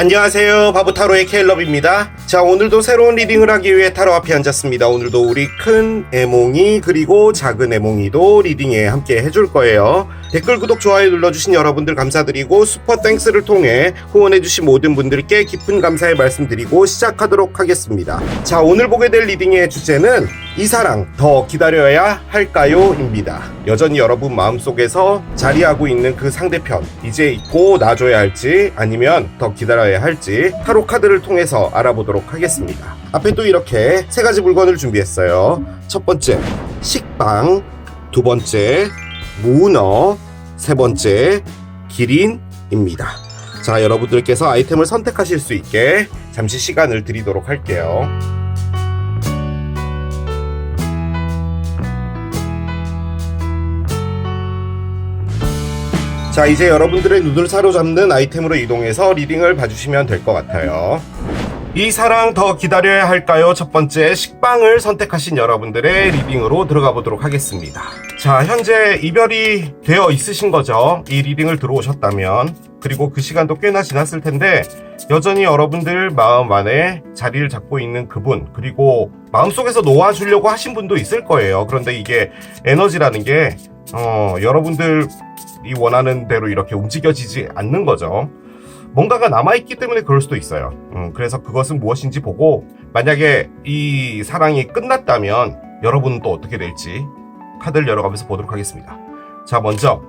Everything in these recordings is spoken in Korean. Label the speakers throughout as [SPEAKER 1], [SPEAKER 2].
[SPEAKER 1] 안녕하세요. 바보타로의 케일럽입니다. 자, 오늘도 새로운 리딩을 하기 위해 타로 앞에 앉았습니다. 오늘도 우리 큰 애몽이 그리고 작은 애몽이도 리딩에 함께 해줄 거예요. 댓글, 구독, 좋아요 눌러주신 여러분들 감사드리고 슈퍼 땡스를 통해 후원해주신 모든 분들께 깊은 감사의 말씀드리고 시작하도록 하겠습니다. 자, 오늘 보게 될 리딩의 주제는 이 사랑 더 기다려야 할까요? 입니다. 여전히 여러분 마음속에서 자리하고 있는 그 상대편, 이제 잊고 놔줘야 할지 아니면 더 기다려야 할지 타로 카드를 통해서 알아보도록 하겠습니다. 앞에 또 이렇게 세 가지 물건을 준비했어요. 첫 번째 식빵, 두 번째 문어, 세 번째 기린입니다. 자, 여러분들께서 아이템을 선택하실 수 있게 잠시 시간을 드리도록 할게요. 자, 이제 여러분들의 눈을 사로잡는 아이템으로 이동해서 리딩을 봐주시면 될 것 같아요. 이 사랑 더 기다려야 할까요? 첫 번째 식빵을 선택하신 여러분들의 리딩으로 들어가 보도록 하겠습니다. 자, 현재 이별이 되어 있으신 거죠. 이 리딩을 들어오셨다면. 그리고 그 시간도 꽤나 지났을 텐데 여전히 여러분들 마음 안에 자리를 잡고 있는 그분, 그리고 마음속에서 놓아주려고 하신 분도 있을 거예요. 그런데 이게 에너지라는 게 여러분들이 원하는 대로 이렇게 움직여지지 않는 거죠. 뭔가가 남아있기 때문에 그럴 수도 있어요. 그래서 그것은 무엇인지 보고, 만약에 이 사랑이 끝났다면 여러분은 또 어떻게 될지 카드를 열어가면서 보도록 하겠습니다. 자, 먼저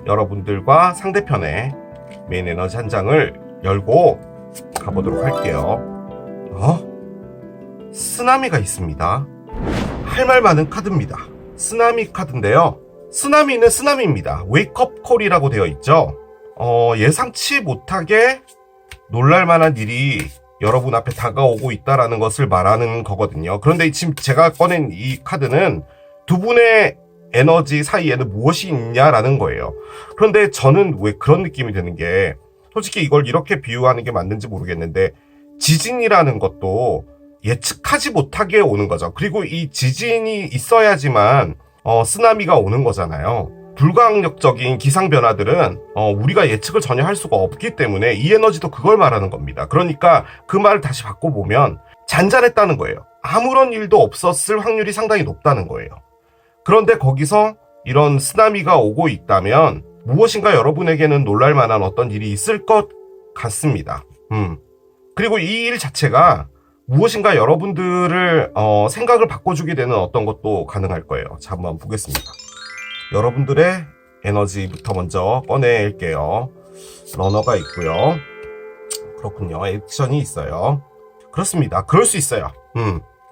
[SPEAKER 1] 여러분들과 상대편의 메인 에너지 한 장을 열고 가보도록 할게요. 쓰나미가 있습니다. 할 말 많은 카드입니다. 쓰나미 카드인데요. 쓰나미는 쓰나미입니다. 웨이크업 콜이라고 되어 있죠. 예상치 못하게 놀랄만한 일이 여러분 앞에 다가오고 있다라는 것을 말하는 거거든요. 그런데 지금 제가 꺼낸 이 카드는 두 분의 에너지 사이에는 무엇이 있냐라는 거예요. 그런데 저는 왜 그런 느낌이 드는 게, 솔직히 이걸 이렇게 비유하는 게 맞는지 모르겠는데, 지진이라는 것도 예측하지 못하게 오는 거죠. 그리고 이 지진이 있어야지만 쓰나미가 오는 거잖아요. 불가항력적인 기상 변화들은 우리가 예측을 전혀 할 수가 없기 때문에 이 에너지도 그걸 말하는 겁니다. 그러니까 그 말을 다시 바꿔보면 잔잔했다는 거예요. 아무런 일도 없었을 확률이 상당히 높다는 거예요. 그런데 거기서 이런 쓰나미가 오고 있다면 무엇인가 여러분에게는 놀랄만한 어떤 일이 있을 것 같습니다. 그리고 이 일 자체가 무엇인가 여러분들을 생각을 바꿔주게 되는 어떤 것도 가능할 거예요. 자, 한번 보겠습니다. 여러분들의 에너지부터 먼저 꺼낼게요. 러너가 있고요. 그렇군요. 액션이 있어요. 그렇습니다. 그럴 수 있어요.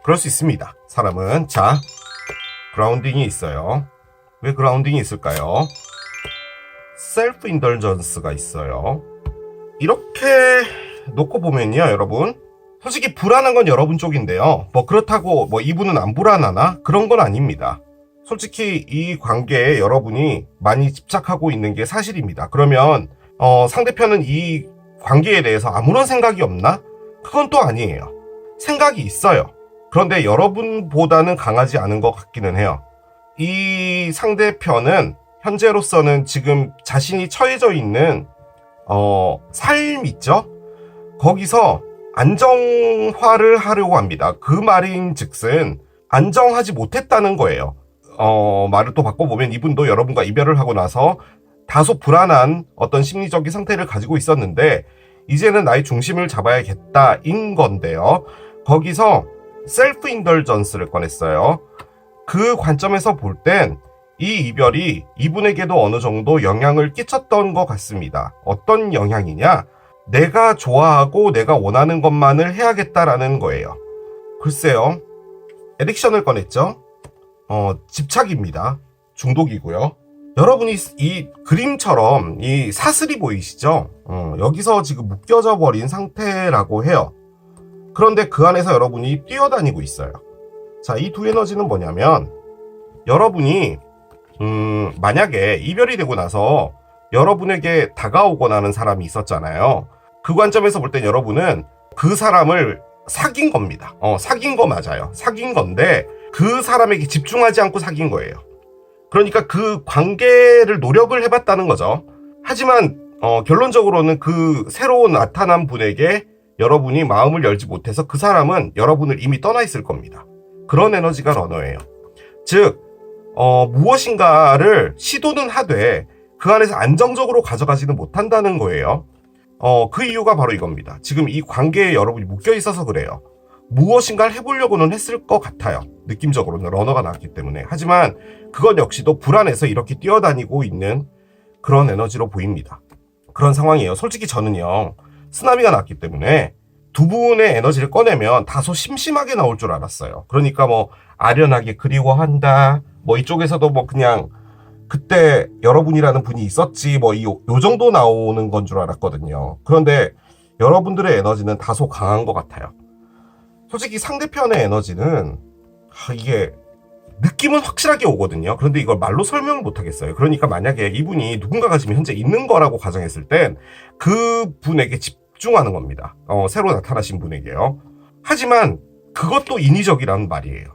[SPEAKER 1] 그럴 수 있습니다. 사람은. 자, 그라운딩이 있어요. 왜 그라운딩이 있을까요? 셀프 인덜전스가 있어요. 이렇게 놓고 보면요, 여러분, 솔직히 불안한 건 여러분 쪽인데요. 그렇다고 이분은 안 불안하나? 그런 건 아닙니다. 솔직히 이 관계에 여러분이 많이 집착하고 있는 게 사실입니다. 그러면 상대편은 이 관계에 대해서 아무런 생각이 없나? 그건 또 아니에요. 생각이 있어요. 그런데 여러분보다는 강하지 않은 것 같기는 해요. 이 상대편은 현재로서는 지금 자신이 처해져 있는 삶 있죠? 거기서 안정화를 하려고 합니다. 그 말인즉슨 안정하지 못했다는 거예요. 말을 또 바꿔보면 이분도 여러분과 이별을 하고 나서 다소 불안한 어떤 심리적인 상태를 가지고 있었는데 이제는 나의 중심을 잡아야겠다인 건데요. 거기서 셀프 인덜전스를 꺼냈어요. 그 관점에서 볼 땐 이 이별이 이분에게도 어느 정도 영향을 끼쳤던 것 같습니다. 어떤 영향이냐? 내가 좋아하고 내가 원하는 것만을 해야겠다라는 거예요. 글쎄요. 에딕션을 꺼냈죠? 집착입니다. 중독이고요. 여러분이 이 그림처럼 이 사슬이 보이시죠? 여기서 지금 묶여져 버린 상태라고 해요. 그런데 그 안에서 여러분이 뛰어다니고 있어요. 자, 이 두 에너지는 뭐냐면, 여러분이 만약에 이별이 되고 나서 여러분에게 다가오거나 하는 사람이 있었잖아요. 그 관점에서 볼 땐 여러분은 그 사람을 사귄 겁니다. 사귄 거 맞아요. 사귄 건데 그 사람에게 집중하지 않고 사귄 거예요. 그러니까 그 관계를 노력을 해봤다는 거죠. 하지만 결론적으로는 그 새로 나타난 분에게 여러분이 마음을 열지 못해서 그 사람은 여러분을 이미 떠나 있을 겁니다. 그런 에너지가 러너예요. 즉 무엇인가를 시도는 하되 그 안에서 안정적으로 가져가지는 못한다는 거예요. 그 이유가 바로 이겁니다. 지금 이 관계에 여러분이 묶여 있어서 그래요. 무엇인가를 해보려고는 했을 것 같아요. 느낌적으로는 러너가 나왔기 때문에. 하지만 그것 역시도 불안해서 이렇게 뛰어다니고 있는 그런 에너지로 보입니다. 그런 상황이에요. 솔직히 저는요, 쓰나미가 났기 때문에 두 분의 에너지를 꺼내면 다소 심심하게 나올 줄 알았어요. 그러니까 뭐 아련하게 그리워한다, 뭐 이쪽에서도 뭐 그냥 그때 여러분이라는 분이 있었지, 뭐 요 정도 나오는 건 줄 알았거든요. 그런데 여러분들의 에너지는 다소 강한 것 같아요. 솔직히 상대편의 에너지는 이게 느낌은 확실하게 오거든요. 그런데 이걸 말로 설명을 못 하겠어요. 그러니까 만약에 이분이 누군가가 지금 현재 있는 거라고 가정했을 땐 그 분에게 집중하는 겁니다. 새로 나타나신 분에게요. 하지만 그것도 인위적이라는 말이에요.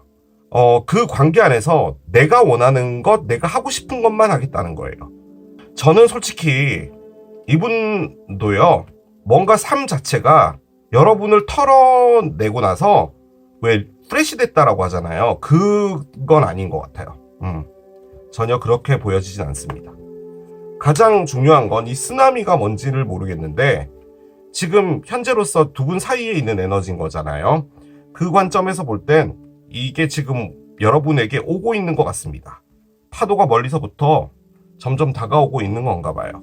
[SPEAKER 1] 그 관계 안에서 내가 원하는 것, 내가 하고 싶은 것만 하겠다는 거예요. 저는 솔직히 이분도요, 뭔가 삶 자체가 여러분을 털어내고 나서 왜 프레시 됐다라고 하잖아요. 그건 아닌 것 같아요. 전혀 그렇게 보여지진 않습니다. 가장 중요한 건 이 쓰나미가 뭔지를 모르겠는데 지금 현재로서 두 분 사이에 있는 에너지인 거잖아요. 그 관점에서 볼 땐 이게 지금 여러분에게 오고 있는 것 같습니다. 파도가 멀리서부터 점점 다가오고 있는 건가 봐요.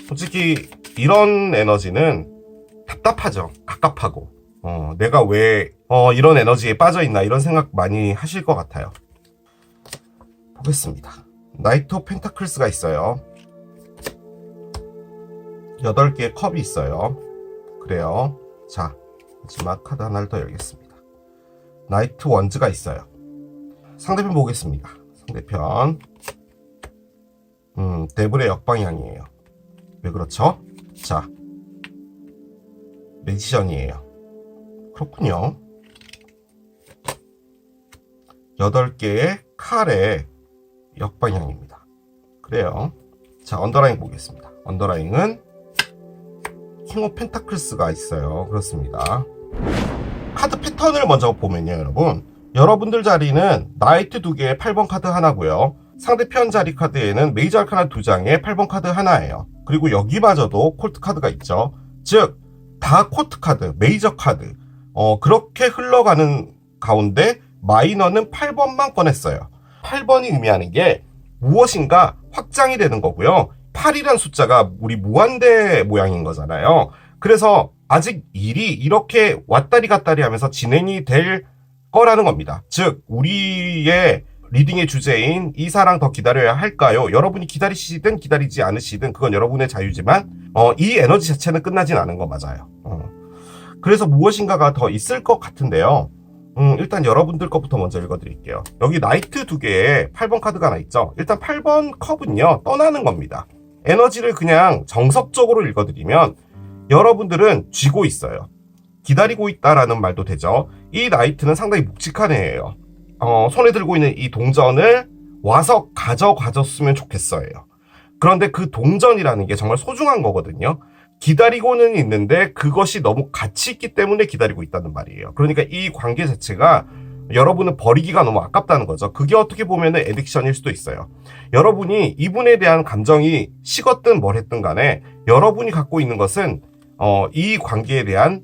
[SPEAKER 1] 솔직히 이런 에너지는 답답하죠. 갑갑하고. 내가 왜 이런 에너지에 빠져있나 이런 생각 많이 하실 것 같아요. 보겠습니다. 나이트 오브 펜타클스가 있어요. 8개의 컵이 있어요. 그래요. 자, 마지막 카드 하나를 더 열겠습니다. 나이트 원즈가 있어요. 상대편 보겠습니다. 상대편 데블의 역방향이에요. 왜 그렇죠? 자, 매지션이에요. 그렇군요. 8개의 칼의 역방향입니다. 그래요. 자, 언더라인 보겠습니다. 언더라인은 킹 오브 펜타클스가 있어요. 그렇습니다. 카드 패턴을 먼저 보면요, 여러분들 자리는 나이트 2개에 8번 카드 하나고요. 상대편 자리 카드에는 메이저 아카나 2장에 8번 카드 하나예요. 그리고 여기마저도 콜트 카드가 있죠. 즉, 다 코트 카드, 메이저 카드. 그렇게 흘러가는 가운데 마이너는 8번만 꺼냈어요. 8번이 의미하는 게 무엇인가 확장이 되는 거고요. 8이란 숫자가 우리 무한대 모양인 거잖아요. 그래서 아직 일이 이렇게 왔다리 갔다리 하면서 진행이 될 거라는 겁니다. 즉, 우리의 리딩의 주제인 이 사랑 더 기다려야 할까요? 여러분이 기다리시든 기다리지 않으시든 그건 여러분의 자유지만 이 에너지 자체는 끝나진 않은 거 맞아요. 그래서 무엇인가가 더 있을 것 같은데요. 일단 여러분들 것부터 먼저 읽어드릴게요. 여기 나이트 2개에 8번 카드가 하나 있죠. 일단 8번 컵은요, 떠나는 겁니다. 에너지를 그냥 정석적으로 읽어드리면 여러분들은 쥐고 있어요. 기다리고 있다라는 말도 되죠. 이 나이트는 상당히 묵직한 애예요. 손에 들고 있는 이 동전을 와서 가져가줬으면 좋겠어요. 그런데 그 동전이라는 게 정말 소중한 거거든요. 기다리고는 있는데 그것이 너무 가치 있기 때문에 기다리고 있다는 말이에요. 그러니까 이 관계 자체가 여러분은 버리기가 너무 아깝다는 거죠. 그게 어떻게 보면 애딕션일 수도 있어요. 여러분이 이분에 대한 감정이 식었든 뭘 했든 간에 여러분이 갖고 있는 것은 이 관계에 대한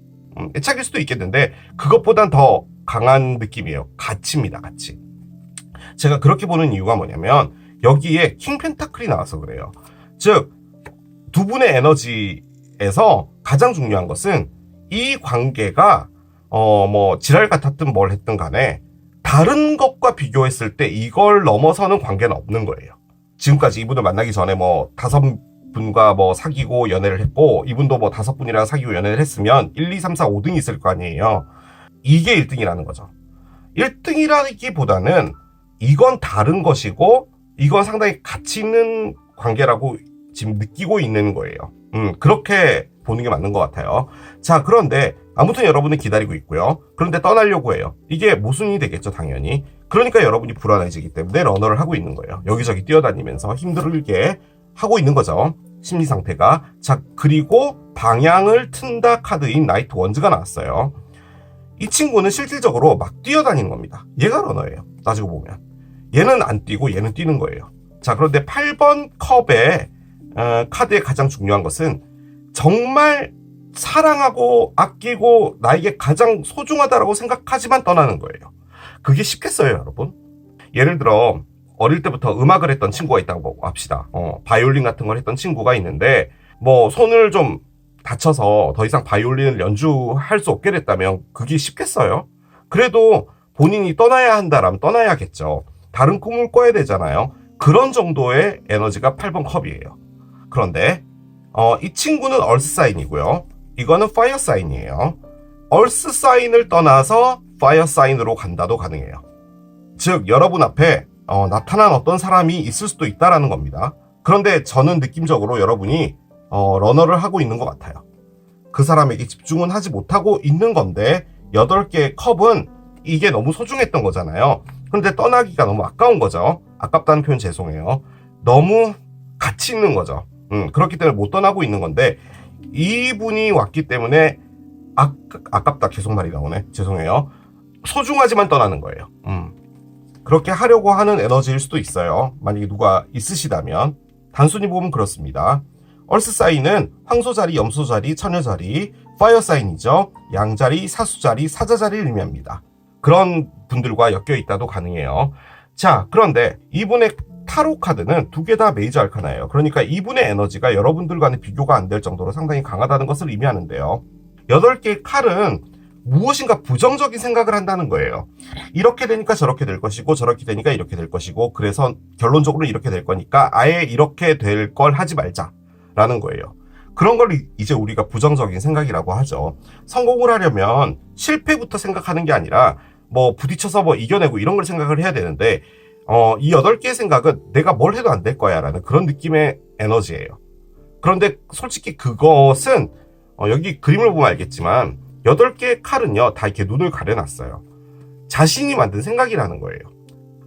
[SPEAKER 1] 애착일 수도 있겠는데 그것보단 더 강한 느낌이에요. 가치입니다. 가치. 제가 그렇게 보는 이유가 뭐냐면 여기에 킹 펜타클이 나와서 그래요. 즉, 두 분의 에너지에서 가장 중요한 것은 이 관계가 뭐 지랄 같았든 뭘 했든 간에 다른 것과 비교했을 때 이걸 넘어서는 관계는 없는 거예요. 지금까지 이분을 만나기 전에 뭐 5분과 뭐 사귀고 연애를 했고 이분도 뭐 5분이랑 사귀고 연애를 했으면 1, 2, 3, 4, 5등이 있을 거 아니에요. 이게 1등이라는 거죠. 1등이라기보다는 이건 다른 것이고 이건 상당히 가치 있는 관계라고 지금 느끼고 있는 거예요. 그렇게 보는 게 맞는 것 같아요. 자, 그런데 아무튼 여러분은 기다리고 있고요. 그런데 떠나려고 해요. 이게 모순이 되겠죠, 당연히. 그러니까 여러분이 불안해지기 때문에 러너를 하고 있는 거예요. 여기저기 뛰어다니면서 힘들게 하고 있는 거죠. 심리 상태가. 자, 그리고 방향을 튼다 카드인 나이트 원즈가 나왔어요. 이 친구는 실질적으로 막 뛰어다니는 겁니다. 얘가 러너예요. 따지고 보면. 얘는 안 뛰고 얘는 뛰는 거예요. 자, 그런데 8번 컵의 카드의 가장 중요한 것은 정말 사랑하고 아끼고 나에게 가장 소중하다라고 생각하지만 떠나는 거예요. 그게 쉽겠어요, 여러분? 예를 들어 어릴 때부터 음악을 했던 친구가 있다고 합시다. 바이올린 같은 걸 했던 친구가 있는데 뭐 손을 좀 다쳐서 더 이상 바이올린을 연주할 수 없게 됐다면 그게 쉽겠어요? 그래도 본인이 떠나야 한다라면 떠나야겠죠. 다른 꿈을 꿔야 되잖아요. 그런 정도의 에너지가 8번 컵이에요. 그런데 이 친구는 얼스 사인이고요. 이거는 파이어 사인이에요. 얼스 사인을 떠나서 파이어 사인으로 간다도 가능해요. 즉 여러분 앞에 나타난 어떤 사람이 있을 수도 있다라는 겁니다. 그런데 저는 느낌적으로 여러분이 러너를 하고 있는 것 같아요. 그 사람에게 집중은 하지 못하고 있는 건데 8개의 컵은 이게 너무 소중했던 거잖아요. 그런데 떠나기가 너무 아까운 거죠. 아깝다는 표현 죄송해요. 너무 가치 있는 거죠. 그렇기 때문에 못 떠나고 있는 건데 이분이 왔기 때문에 아깝다 계속 말이 나오네. 죄송해요. 소중하지만 떠나는 거예요. 그렇게 하려고 하는 에너지일 수도 있어요. 만약에 누가 있으시다면. 단순히 보면 그렇습니다. 얼스 사인은 황소 자리, 염소 자리, 처녀 자리, 파이어 사인이죠. 양 자리, 사수 자리, 사자 자리를 의미합니다. 그런 분들과 엮여 있다도 가능해요. 자, 그런데 이분의 타로 카드는 두 개 다 메이저 알카나예요. 그러니까 이분의 에너지가 여러분들과는 비교가 안 될 정도로 상당히 강하다는 것을 의미하는데요. 8개의 칼은 무엇인가 부정적인 생각을 한다는 거예요. 이렇게 되니까 저렇게 될 것이고 저렇게 되니까 이렇게 될 것이고 그래서 결론적으로 이렇게 될 거니까 아예 이렇게 될 걸 하지 말자라는 거예요. 그런 걸 이제 우리가 부정적인 생각이라고 하죠. 성공을 하려면 실패부터 생각하는 게 아니라 뭐 부딪혀서 뭐 이겨내고 이런 걸 생각을 해야 되는데 이 8개의 생각은 내가 뭘 해도 안 될 거야 라는 그런 느낌의 에너지예요. 그런데 솔직히 그것은 여기 그림을 보면 알겠지만 8개의 칼은요 다 이렇게 눈을 가려놨어요. 자신이 만든 생각이라는 거예요.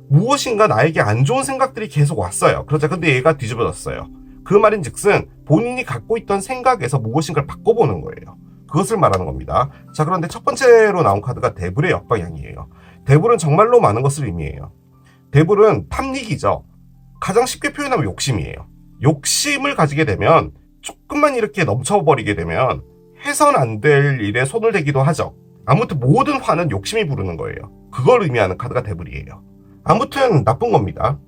[SPEAKER 1] 무엇인가 나에게 안 좋은 생각들이 계속 왔어요. 그러자 근데 얘가 뒤집어졌어요. 그 말인즉슨 본인이 갖고 있던 생각에서 무엇인가를 바꿔보는 거예요. 그것을 말하는 겁니다. 자, 그런데 첫 번째로 나온 카드가 데블의 역방향이에요. 데블은 정말로 많은 것을 의미해요. 데블은 탐닉이죠. 가장 쉽게 표현하면 욕심이에요. 욕심을 가지게 되면 조금만 이렇게 넘쳐버리게 되면 해선 안 될 일에 손을 대기도 하죠. 아무튼 모든 화는 욕심이 부르는 거예요. 그걸 의미하는 카드가 데블이에요. 아무튼 나쁜 겁니다.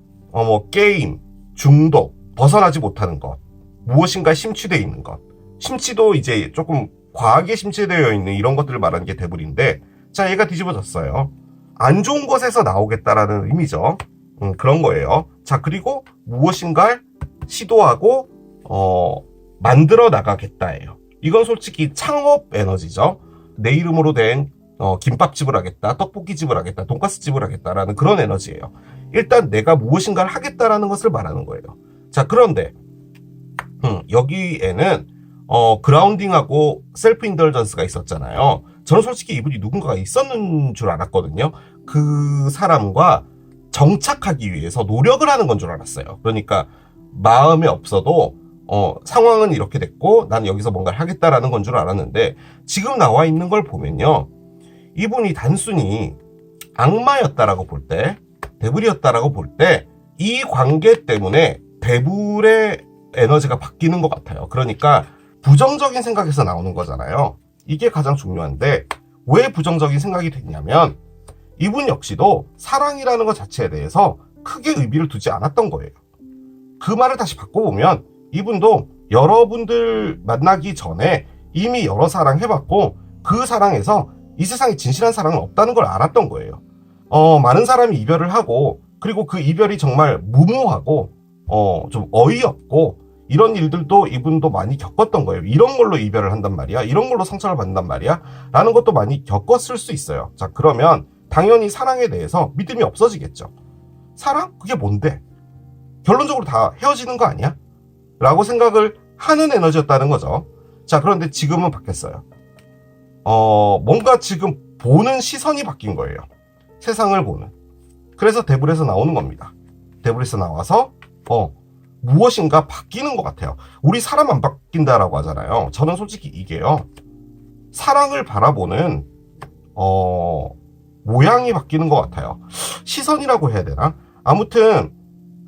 [SPEAKER 1] 게임, 중독, 벗어나지 못하는 것, 무엇인가 심취되어 있는 것. 심취도 이제 조금 과하게 심취되어 있는 이런 것들을 말하는 게 데블인데, 자, 얘가 뒤집어졌어요. 안 좋은 것에서 나오겠다라는 의미죠. 그런 거예요. 자, 그리고 무엇인가를 시도하고 만들어 나가겠다예요. 이건 솔직히 창업 에너지죠. 내 이름으로 된 김밥집을 하겠다, 떡볶이집을 하겠다, 돈가스집을 하겠다라는 그런 에너지예요. 일단 내가 무엇인가를 하겠다라는 것을 말하는 거예요. 자, 그런데 여기에는 그라운딩하고 셀프 인덜전스가 있었잖아요. 저는 솔직히 이분이 누군가가 있었는 줄 알았거든요. 그 사람과 정착하기 위해서 노력을 하는 건 줄 알았어요. 그러니까 마음에 없어도 상황은 이렇게 됐고 나는 여기서 뭔가를 하겠다라는 건 줄 알았는데 지금 나와 있는 걸 보면요. 이분이 단순히 악마였다라고 볼 때, 데블이었다라고 볼 때 이 관계 때문에 데블의 에너지가 바뀌는 것 같아요. 그러니까 부정적인 생각에서 나오는 거잖아요. 이게 가장 중요한데 왜 부정적인 생각이 됐냐면 이분 역시도 사랑이라는 것 자체에 대해서 크게 의미를 두지 않았던 거예요. 그 말을 다시 바꿔보면 이분도 여러분들 만나기 전에 이미 여러 사랑 해봤고 그 사랑에서 이 세상에 진실한 사랑은 없다는 걸 알았던 거예요. 많은 사람이 이별을 하고 그리고 그 이별이 정말 무모하고 좀 어이없고 이런 일들도 이분도 많이 겪었던 거예요. 이런 걸로 이별을 한단 말이야. 이런 걸로 상처를 받는단 말이야. 라는 것도 많이 겪었을 수 있어요. 자, 그러면 당연히 사랑에 대해서 믿음이 없어지겠죠. 사랑? 그게 뭔데? 결론적으로 다 헤어지는 거 아니야? 라고 생각을 하는 에너지였다는 거죠. 자, 그런데 지금은 바뀌었어요. 뭔가 지금 보는 시선이 바뀐 거예요. 세상을 보는. 그래서 데블에서 나오는 겁니다. 데블에서 나와서 무엇인가 바뀌는 것 같아요. 우리 사람 안 바뀐다라고 하잖아요. 저는 솔직히 이게요. 사랑을 바라보는 모양이 바뀌는 것 같아요. 시선이라고 해야 되나? 아무튼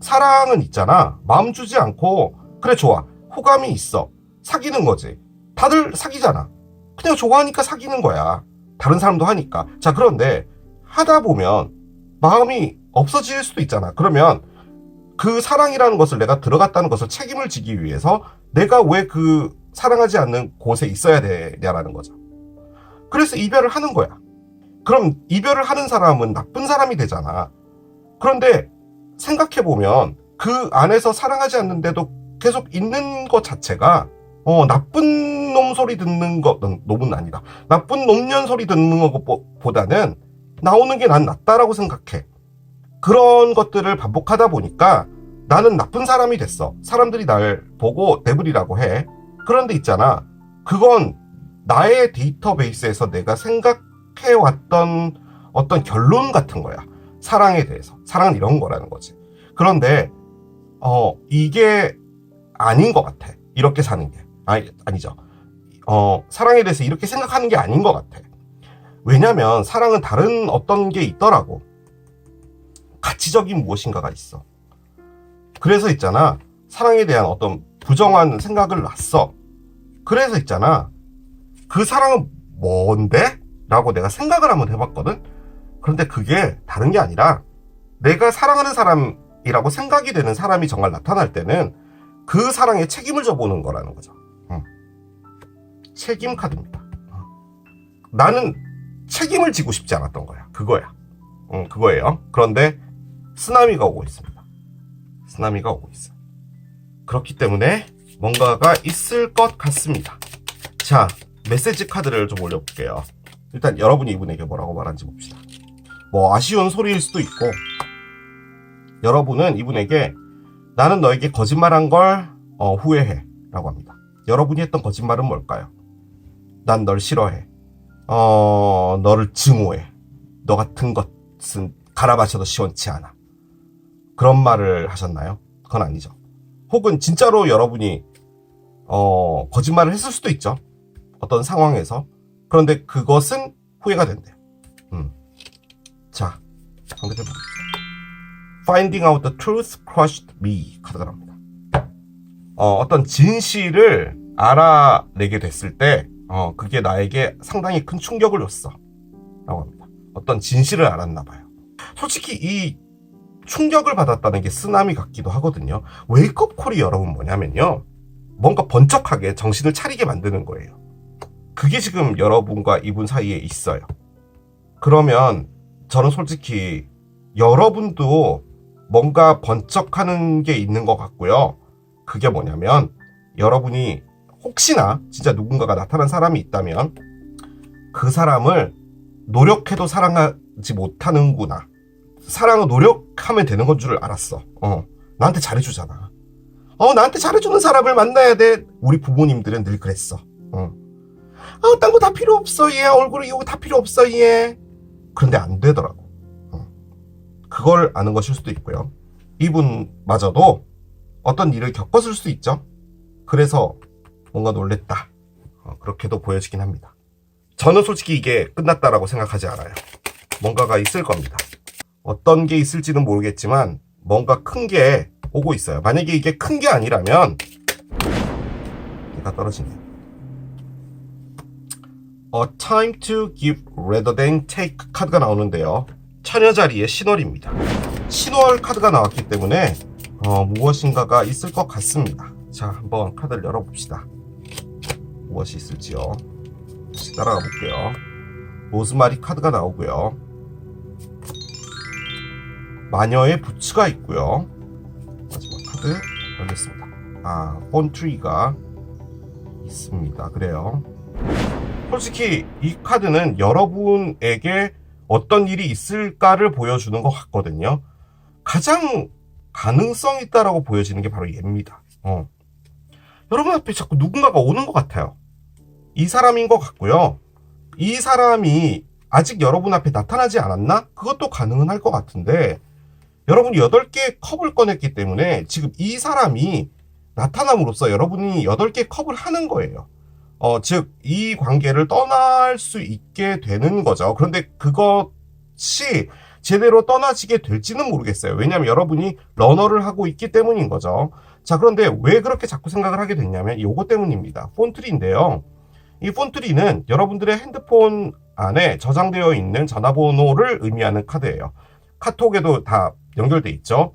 [SPEAKER 1] 사랑은 있잖아. 마음 주지 않고 그래 좋아. 호감이 있어. 사귀는 거지. 다들 사귀잖아. 그냥 좋아하니까 사귀는 거야. 다른 사람도 하니까. 자, 그런데 하다 보면 마음이 없어질 수도 있잖아. 그러면 그 사랑이라는 것을 내가 들어갔다는 것을 책임을 지기 위해서 내가 왜 그 사랑하지 않는 곳에 있어야 되냐라는 거죠. 그래서 이별을 하는 거야. 그럼 이별을 하는 사람은 나쁜 사람이 되잖아. 그런데 생각해보면 그 안에서 사랑하지 않는데도 계속 있는 것 자체가 나쁜 놈 소리 듣는 것, 놈은 아니다. 나쁜 놈년 소리 듣는 것보다는 나오는 게 난 낫다라고 생각해. 그런 것들을 반복하다 보니까 나는 나쁜 사람이 됐어. 사람들이 날 보고 데블이라고 해. 그런데 있잖아. 그건 나의 데이터베이스에서 내가 생각해왔던 어떤 결론 같은 거야. 사랑에 대해서. 사랑은 이런 거라는 거지. 그런데 이게 아닌 것 같아. 이렇게 사는 게. 아니죠. 사랑에 대해서 이렇게 생각하는 게 아닌 것 같아. 왜냐면 사랑은 다른 어떤 게 있더라고. 가치적인 무엇인가가 있어. 그래서 있잖아. 사랑에 대한 어떤 부정한 생각을 놨어. 그래서 있잖아. 그 사랑은 뭔데? 라고 내가 생각을 한번 해봤거든. 그런데 그게 다른 게 아니라 내가 사랑하는 사람이라고 생각이 되는 사람이 정말 나타날 때는 그 사랑에 책임을 져보는 거라는 거죠. 책임 카드입니다. 나는 책임을 지고 싶지 않았던 거야. 그거야. 그거예요. 그런데 쓰나미가 오고 있습니다. 쓰나미가 오고 있어요. 그렇기 때문에 뭔가가 있을 것 같습니다. 자, 메시지 카드를 좀 올려볼게요. 일단 여러분이 이분에게 뭐라고 말하는지 봅시다. 뭐 아쉬운 소리일 수도 있고, 여러분은 이분에게 나는 너에게 거짓말한 걸 후회해 라고 합니다. 여러분이 했던 거짓말은 뭘까요? 난 널 싫어해. 너를 증오해. 너 같은 것은 갈아마셔도 시원치 않아. 그런 말을 하셨나요? 그건 아니죠. 혹은 진짜로 여러분이 거짓말을 했을 수도 있죠. 어떤 상황에서. 그런데 그것은 후회가 된대요. 자, 상대편 보겠습니다. Finding out the truth crushed me 카드가 나옵니다. 어떤 진실을 알아내게 됐을 때 그게 나에게 상당히 큰 충격을 줬어 라고 합니다. 어떤 진실을 알았나 봐요. 솔직히 이 충격을 받았다는 게 쓰나미 같기도 하거든요. 웨이크업 콜이 여러분 뭐냐면요, 뭔가 번쩍하게 정신을 차리게 만드는 거예요. 그게 지금 여러분과 이분 사이에 있어요. 그러면 저는 솔직히 여러분도 뭔가 번쩍하는 게 있는 것 같고요. 그게 뭐냐면 여러분이 혹시나 진짜 누군가가 나타난 사람이 있다면 그 사람을 노력해도 사랑하지 못하는구나. 사랑은 노력하면 되는 건 줄 알았어. 나한테 잘해주잖아. 나한테 잘해주는 사람을 만나야 돼. 우리 부모님들은 늘 그랬어. 딴 거 다 필요 없어 얘. 얼굴 이거 다 필요 없어 얘. 그런데 안 되더라고. 그걸 아는 것일 수도 있고요. 이분마저도 어떤 일을 겪었을 수도 있죠. 그래서 뭔가 놀랬다. 그렇게도 보여지긴 합니다. 저는 솔직히 이게 끝났다라고 생각하지 않아요. 뭔가가 있을 겁니다. 어떤 게 있을지는 모르겠지만 뭔가 큰 게 오고 있어요. 만약에 이게 큰 게 아니라면 얘가 떨어지네요. A time to give rather than take 카드가 나오는데요. 처녀자리의 신월입니다. 신월 카드가 나왔기 때문에 무엇인가가 있을 것 같습니다. 자, 한번 카드를 열어봅시다. 무엇이 있을지요. 다시 따라가 볼게요. 로즈마리 카드가 나오고요. 마녀의 부츠가 있고요. 마지막 카드 열겠습니다. 폰트리가 있습니다. 그래요. 솔직히 이 카드는 여러분에게 어떤 일이 있을까를 보여주는 것 같거든요. 가장 가능성 있다라고 보여지는 게 바로 얘입니다. 여러분 앞에 자꾸 누군가가 오는 것 같아요. 이 사람인 것 같고요. 이 사람이 아직 여러분 앞에 나타나지 않았나? 그것도 가능은 할 것 같은데 여러분이 8개의 컵을 꺼냈기 때문에 지금 이 사람이 나타남으로써 여러분이 8개의 컵을 하는 거예요. 즉, 이 관계를 떠날 수 있게 되는 거죠. 그런데 그것이 제대로 떠나지게 될지는 모르겠어요. 왜냐하면 여러분이 러너를 하고 있기 때문인 거죠. 자, 그런데 왜 그렇게 자꾸 생각을 하게 됐냐면 이거 때문입니다. 폰트리인데요. 이 폰트리는 여러분들의 핸드폰 안에 저장되어 있는 전화번호를 의미하는 카드예요. 카톡에도 다 연결돼 있죠.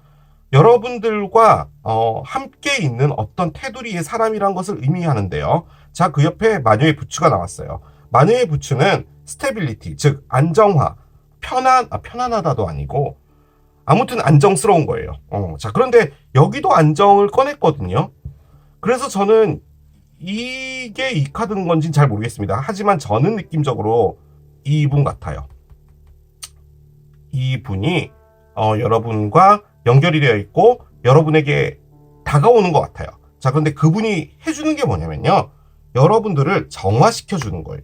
[SPEAKER 1] 여러분들과 함께 있는 어떤 테두리의 사람이란 것을 의미하는데요. 자, 그 옆에 마녀의 부츠가 나왔어요. 마녀의 부츠는 스테빌리티, 즉 안정화, 편안하다도 아니고 아무튼 안정스러운 거예요. 자, 그런데 여기도 안정을 꺼냈거든요. 그래서 저는 이게 이 카드인 건지는 잘 모르겠습니다. 하지만 저는 느낌적으로 이분 같아요. 이분이 여러분과 연결이 되어 있고 여러분에게 다가오는 것 같아요. 자, 그런데 그분이 해주는 게 뭐냐면요. 여러분들을 정화시켜 주는 거예요.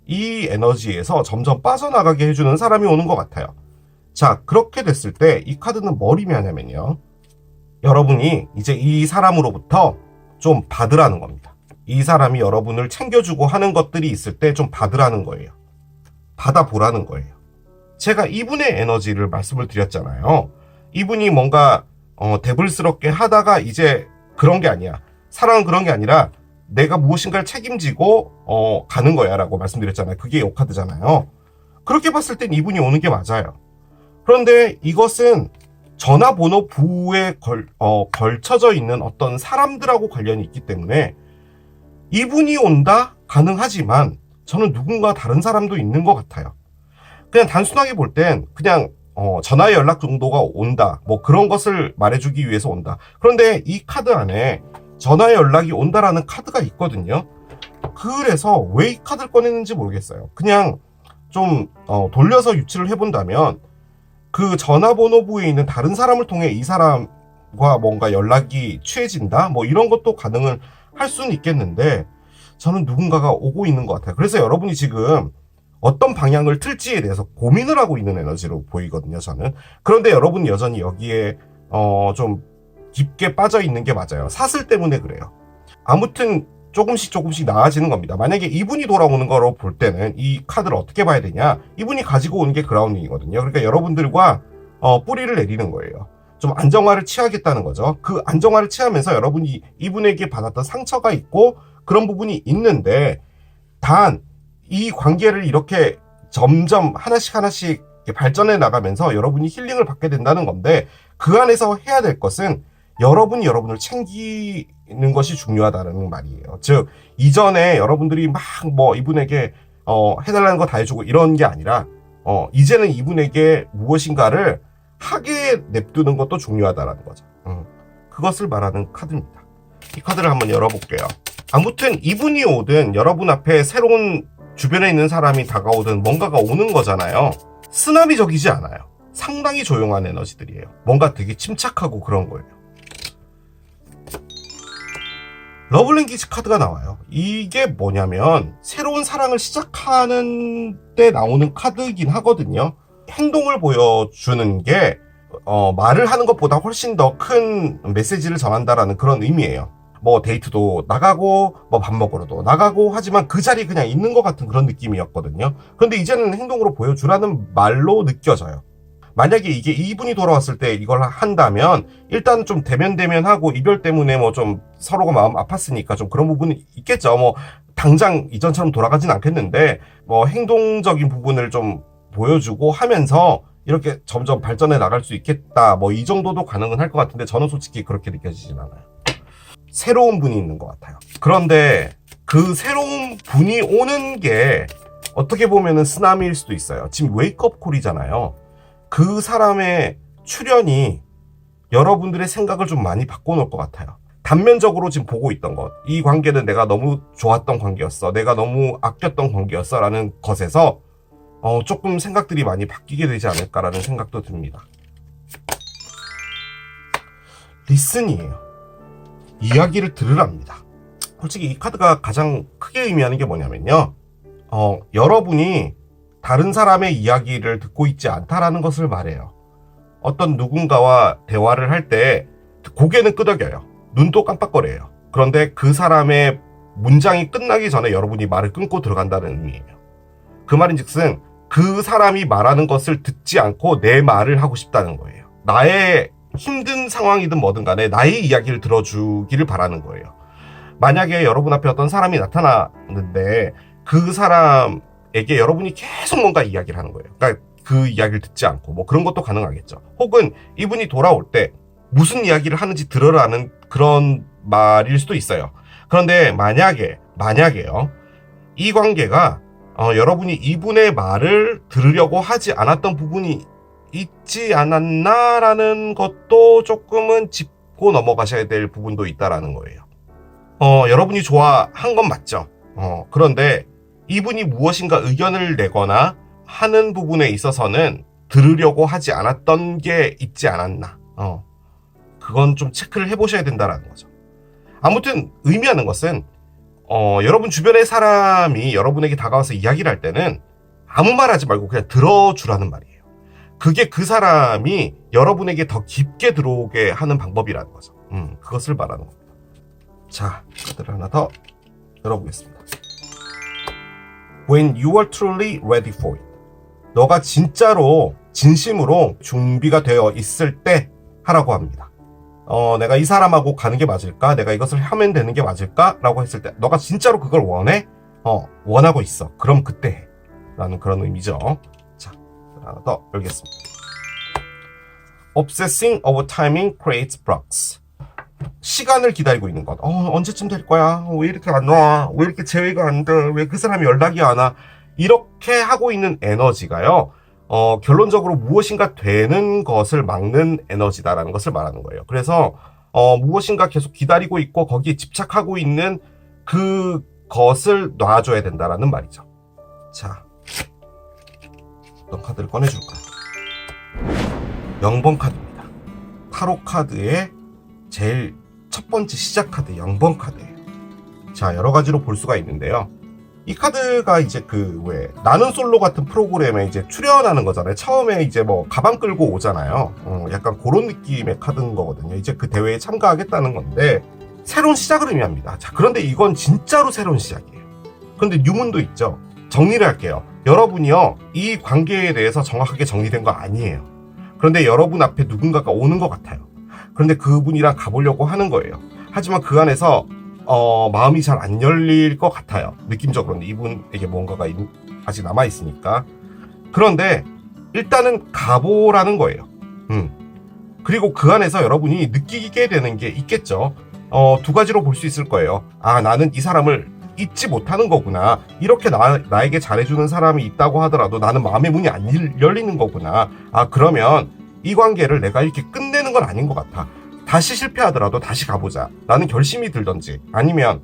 [SPEAKER 1] 이 에너지에서 점점 빠져나가게 해주는 사람이 오는 것 같아요. 자, 그렇게 됐을 때 이 카드는 뭘 의미하냐면요. 여러분이 이제 이 사람으로부터 좀 받으라는 겁니다. 이 사람이 여러분을 챙겨주고 하는 것들이 있을 때 좀 받으라는 거예요. 받아보라는 거예요. 제가 이분의 에너지를 말씀을 드렸잖아요. 이분이 뭔가 대불스럽게 하다가 이제 그런 게 아니야. 사랑은 그런 게 아니라 내가 무엇인가를 책임지고 가는 거야 라고 말씀드렸잖아요. 그게 이 카드잖아요. 그렇게 봤을 땐 이분이 오는 게 맞아요. 그런데 이것은 전화번호 부에 걸쳐져 있는 어떤 사람들하고 관련이 있기 때문에 이분이 온다? 가능하지만 저는 누군가 다른 사람도 있는 것 같아요. 그냥 단순하게 볼 땐 그냥 전화 연락 정도가 온다, 뭐 그런 것을 말해주기 위해서 온다. 그런데 이 카드 안에 전화 연락이 온다라는 카드가 있거든요. 그래서 왜 이 카드를 꺼냈는지 모르겠어요. 그냥 좀 돌려서 유추를 해본다면 그 전화번호부에 있는 다른 사람을 통해 이 사람과 뭔가 연락이 취해진다, 뭐 이런 것도 가능을 할 수는 있겠는데 저는 누군가가 오고 있는 것 같아요. 그래서 여러분이 지금 어떤 방향을 틀지에 대해서 고민을 하고 있는 에너지로 보이거든요, 저는. 그런데 여러분이 여전히 여기에 좀 깊게 빠져 있는 게 맞아요. 사슬 때문에 그래요. 아무튼 조금씩 나아지는 겁니다. 만약에 이분이 돌아오는 거로 볼 때는 이 카드를 어떻게 봐야 되냐, 이분이 가지고 오는 게 그라운딩이거든요. 그러니까 여러분들과 뿌리를 내리는 거예요. 좀 안정화를 취하겠다는 거죠. 그 안정화를 취하면서 여러분이 이분에게 받았던 상처가 있고 그런 부분이 있는데, 단 이 관계를 이렇게 점점 하나씩 발전해 나가면서 여러분이 힐링을 받게 된다는 건데, 그 안에서 해야 될 것은 여러분이 여러분을 챙기는 것이 중요하다는 말이에요. 즉, 이전에 여러분들이 막 뭐 이분에게 해달라는 거 다 해주고 이런 게 아니라 이제는 이분에게 무엇인가를 하게 냅두는 것도 중요하다는 거죠. 그것을 말하는 카드입니다. 이 카드를 한번 열어볼게요. 아무튼 이분이 오든 여러분 앞에 새로운 주변에 있는 사람이 다가오든 뭔가가 오는 거잖아요. 쓰나미적이지 않아요. 상당히 조용한 에너지들이에요. 뭔가 되게 침착하고 그런 거예요. 러블랭귀지 카드가 나와요. 이게 뭐냐면 새로운 사랑을 시작하는 때 나오는 카드이긴 하거든요. 행동을 보여주는 게 말을 하는 것보다 훨씬 더 큰 메시지를 전한다라는 그런 의미예요. 뭐 데이트도 나가고 뭐 밥 먹으러도 나가고 하지만 그 자리에 그냥 있는 것 같은 그런 느낌이었거든요. 그런데 이제는 행동으로 보여주라는 말로 느껴져요. 만약에 이게 이분이 돌아왔을 때 이걸 한다면 일단 좀 대면하고 이별 때문에 뭐 좀 서로가 마음 아팠으니까 좀 그런 부분이 있겠죠. 뭐 당장 이전처럼 돌아가진 않겠는데 뭐 행동적인 부분을 좀 보여주고 하면서 이렇게 점점 발전해 나갈 수 있겠다, 뭐 이 정도도 가능은 할 것 같은데 저는 솔직히 그렇게 느껴지진 않아요. 새로운 분이 있는 것 같아요. 그런데 그 새로운 분이 오는 게 어떻게 보면은 쓰나미일 수도 있어요. 지금 웨이크업 콜이잖아요. 그 사람의 출현이 여러분들의 생각을 좀 많이 바꿔놓을 것 같아요. 단면적으로 지금 보고 있던 것, 이 관계는 내가 너무 좋았던 관계였어, 내가 너무 아꼈던 관계였어 라는 것에서 조금 생각들이 많이 바뀌게 되지 않을까라는 생각도 듭니다. 리슨이에요. 이야기를 들으랍니다. 솔직히 이 카드가 가장 크게 의미하는 게 뭐냐면요, 여러분이 다른 사람의 이야기를 듣고 있지 않다라는 것을 말해요. 어떤 누군가와 대화를 할 때 고개는 끄덕여요. 눈도 깜빡거려요. 그런데 그 사람의 문장이 끝나기 전에 여러분이 말을 끊고 들어간다는 의미예요. 그 말인즉슨 그 사람이 말하는 것을 듣지 않고 내 말을 하고 싶다는 거예요. 나의 힘든 상황이든 뭐든 간에 나의 이야기를 들어주기를 바라는 거예요. 만약에 여러분 앞에 어떤 사람이 나타나는데 그 사람에게 여러분이 계속 뭔가 이야기를 하는 거예요. 그러니까 그 이야기를 듣지 않고 뭐 그런 것도 가능하겠죠. 혹은 이분이 돌아올 때 무슨 이야기를 하는지 들으라는 그런 말일 수도 있어요. 그런데 만약에요. 이 관계가 여러분이 이분의 말을 들으려고 하지 않았던 부분이 있지 않았나라는 것도 조금은 짚고 넘어가셔야 될 부분도 있다라는 거예요. 여러분이 좋아한 건 맞죠. 그런데 이분이 무엇인가 의견을 내거나 하는 부분에 있어서는 들으려고 하지 않았던 게 있지 않았나. 그건 좀 체크를 해보셔야 된다라는 거죠. 아무튼 의미하는 것은 여러분 주변의 사람이 여러분에게 다가와서 이야기를 할 때는 아무 말 하지 말고 그냥 들어주라는 말이에요. 그게 그 사람이 여러분에게 더 깊게 들어오게 하는 방법이라는 거죠. 그것을 말하는 겁니다. 자, 카드를 하나 더 열어보겠습니다. When you are truly ready for it. 너가 진짜로 진심으로 준비가 되어 있을 때 하라고 합니다. 내가 이 사람하고 가는 게 맞을까? 내가 이것을 하면 되는 게 맞을까? 라고 했을 때 너가 진짜로 그걸 원해? 원하고 있어. 그럼 그때 해. 라는 그런 의미죠. 자, 하나 더 열겠습니다. Obsessing over timing creates blocks. 시간을 기다리고 있는 것. 언제쯤 될 거야? 왜 이렇게 안 와? 왜 이렇게 제의가 안 돼? 왜 그 사람이 연락이 안 와? 이렇게 하고 있는 에너지가요. 결론적으로 무엇인가 되는 것을 막는 에너지다라는 것을 말하는 거예요. 그래서 무엇인가 계속 기다리고 있고 거기에 집착하고 있는 그것을 놔줘야 된다라는 말이죠. 자, 어떤 카드를 꺼내줄까요? 0번 카드입니다. 타로 카드의 제일 첫 번째 시작 카드 0번 카드예요. 자, 여러 가지로 볼 수가 있는데요. 이 카드가 이제 나는 솔로 같은 프로그램에 이제 출연하는 거잖아요. 처음에 이제 뭐 가방 끌고 오잖아요. 약간 그런 느낌의 카드인 거거든요. 이제 그 대회에 참가하겠다는 건데 새로운 시작을 의미합니다. 자, 그런데 이건 진짜로 새로운 시작이에요. 그런데 유문도 있죠. 정리를 할게요. 여러분이요, 이 관계에 대해서 정확하게 정리된 거 아니에요. 그런데 여러분 앞에 누군가가 오는 것 같아요. 그런데 그분이랑 가보려고 하는 거예요. 하지만 그 안에서 마음이 잘 안 열릴 것 같아요. 느낌적으로는 이분에게 뭔가가 아직 남아있으니까. 그런데 일단은 가보라는 거예요. 그리고 그 안에서 여러분이 느끼게 되는 게 있겠죠. 두 가지로 볼 수 있을 거예요. 아, 나는 이 사람을 잊지 못하는 거구나. 이렇게 나에게 잘해주는 사람이 있다고 하더라도 나는 마음의 문이 안 열리는 거구나. 아, 그러면 이 관계를 내가 이렇게 끝내는 건 아닌 것 같아. 다시 실패하더라도 다시 가보자 라는 결심이 들던지, 아니면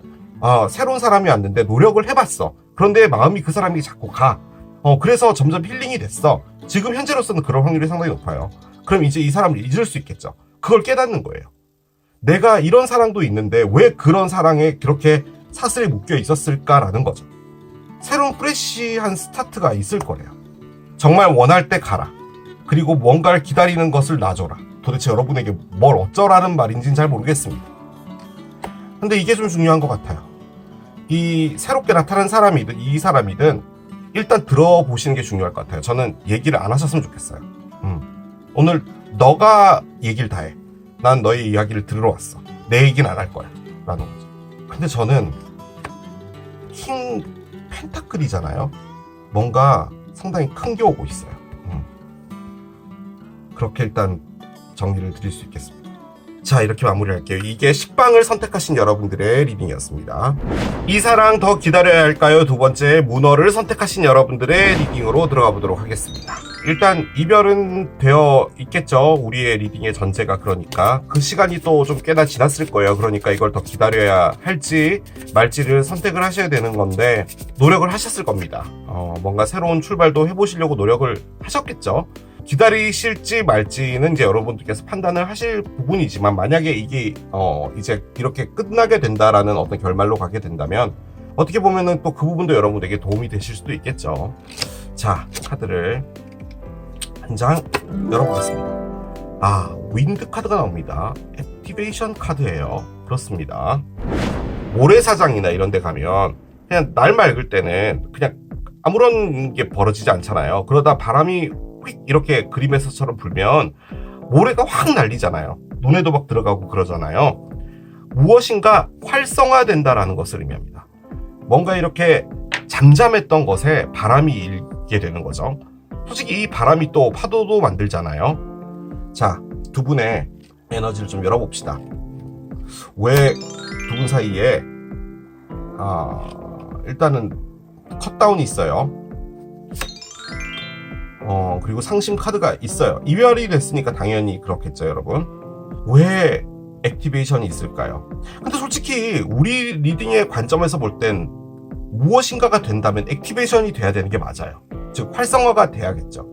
[SPEAKER 1] 새로운 사람이 왔는데 노력을 해봤어. 그런데 마음이 그 사람이 자꾸 가. 그래서 점점 힐링이 됐어. 지금 현재로서는 그럴 확률이 상당히 높아요. 그럼 이제 이 사람을 잊을 수 있겠죠. 그걸 깨닫는 거예요. 내가 이런 사랑도 있는데 왜 그런 사랑에 그렇게 사슬에 묶여 있었을까라는 거죠. 새로운 프레시한 스타트가 있을 거래요. 정말 원할 때 가라. 그리고 뭔가를 기다리는 것을 놔줘라. 도대체 여러분에게 뭘 어쩌라는 말인지는 잘 모르겠습니다. 근데 이게 좀 중요한 것 같아요. 이 새롭게 나타난 사람이든 이 사람이든 일단 들어보시는 게 중요할 것 같아요. 저는 얘기를 안 하셨으면 좋겠어요. 오늘 너가 얘기를 다 해. 난 너의 이야기를 들으러 왔어. 내 얘기는 안 할 거야. 라는 거죠. 근데 저는 킹 펜타클이잖아요. 뭔가 상당히 큰 게 오고 있어요. 그렇게 일단 정리를 드릴 수 있겠습니다. 자, 이렇게 마무리할게요. 이게 식빵을 선택하신 여러분들의 리딩이었습니다. 이 사랑 더 기다려야 할까요? 두 번째, 문어를 선택하신 여러분들의 리딩으로 들어가 보도록 하겠습니다. 일단 이별은 되어 있겠죠. 우리의 리딩의 전제가. 그러니까 그 시간이 또 좀 꽤나 지났을 거예요. 그러니까 이걸 더 기다려야 할지 말지를 선택을 하셔야 되는 건데 노력을 하셨을 겁니다. 뭔가 새로운 출발도 해보시려고 노력을 하셨겠죠. 기다리실지 말지는 이제 여러분들께서 판단을 하실 부분이지만, 만약에 이게 이제 이렇게 끝나게 된다라는 어떤 결말로 가게 된다면 어떻게 보면은 또 그 부분도 여러분에게 도움이 되실 수도 있겠죠. 자, 카드를 한 장 열어보겠습니다. 윈드 카드가 나옵니다. 액티베이션 카드예요. 그렇습니다. 모래사장이나 이런 데 가면 그냥 날 맑을 때는 그냥 아무런 게 벌어지지 않잖아요. 그러다 바람이 휙 이렇게 그림에서처럼 불면 모래가 확 날리잖아요. 눈에도 막 들어가고 그러잖아요. 무엇인가 활성화된다라는 것을 의미합니다. 뭔가 이렇게 잠잠했던 것에 바람이 일게 되는 거죠. 솔직히 이 바람이 또 파도도 만들잖아요. 자, 두 분의 에너지를 좀 열어봅시다. 왜 두 분 사이에 일단은 컷다운이 있어요. 그리고 상심 카드가 있어요. 이별이 됐으니까 당연히 그렇겠죠, 여러분. 왜 액티베이션이 있을까요? 근데 솔직히 우리 리딩의 관점에서 볼 땐 무엇인가가 된다면 액티베이션이 돼야 되는 게 맞아요. 즉 활성화가 돼야겠죠.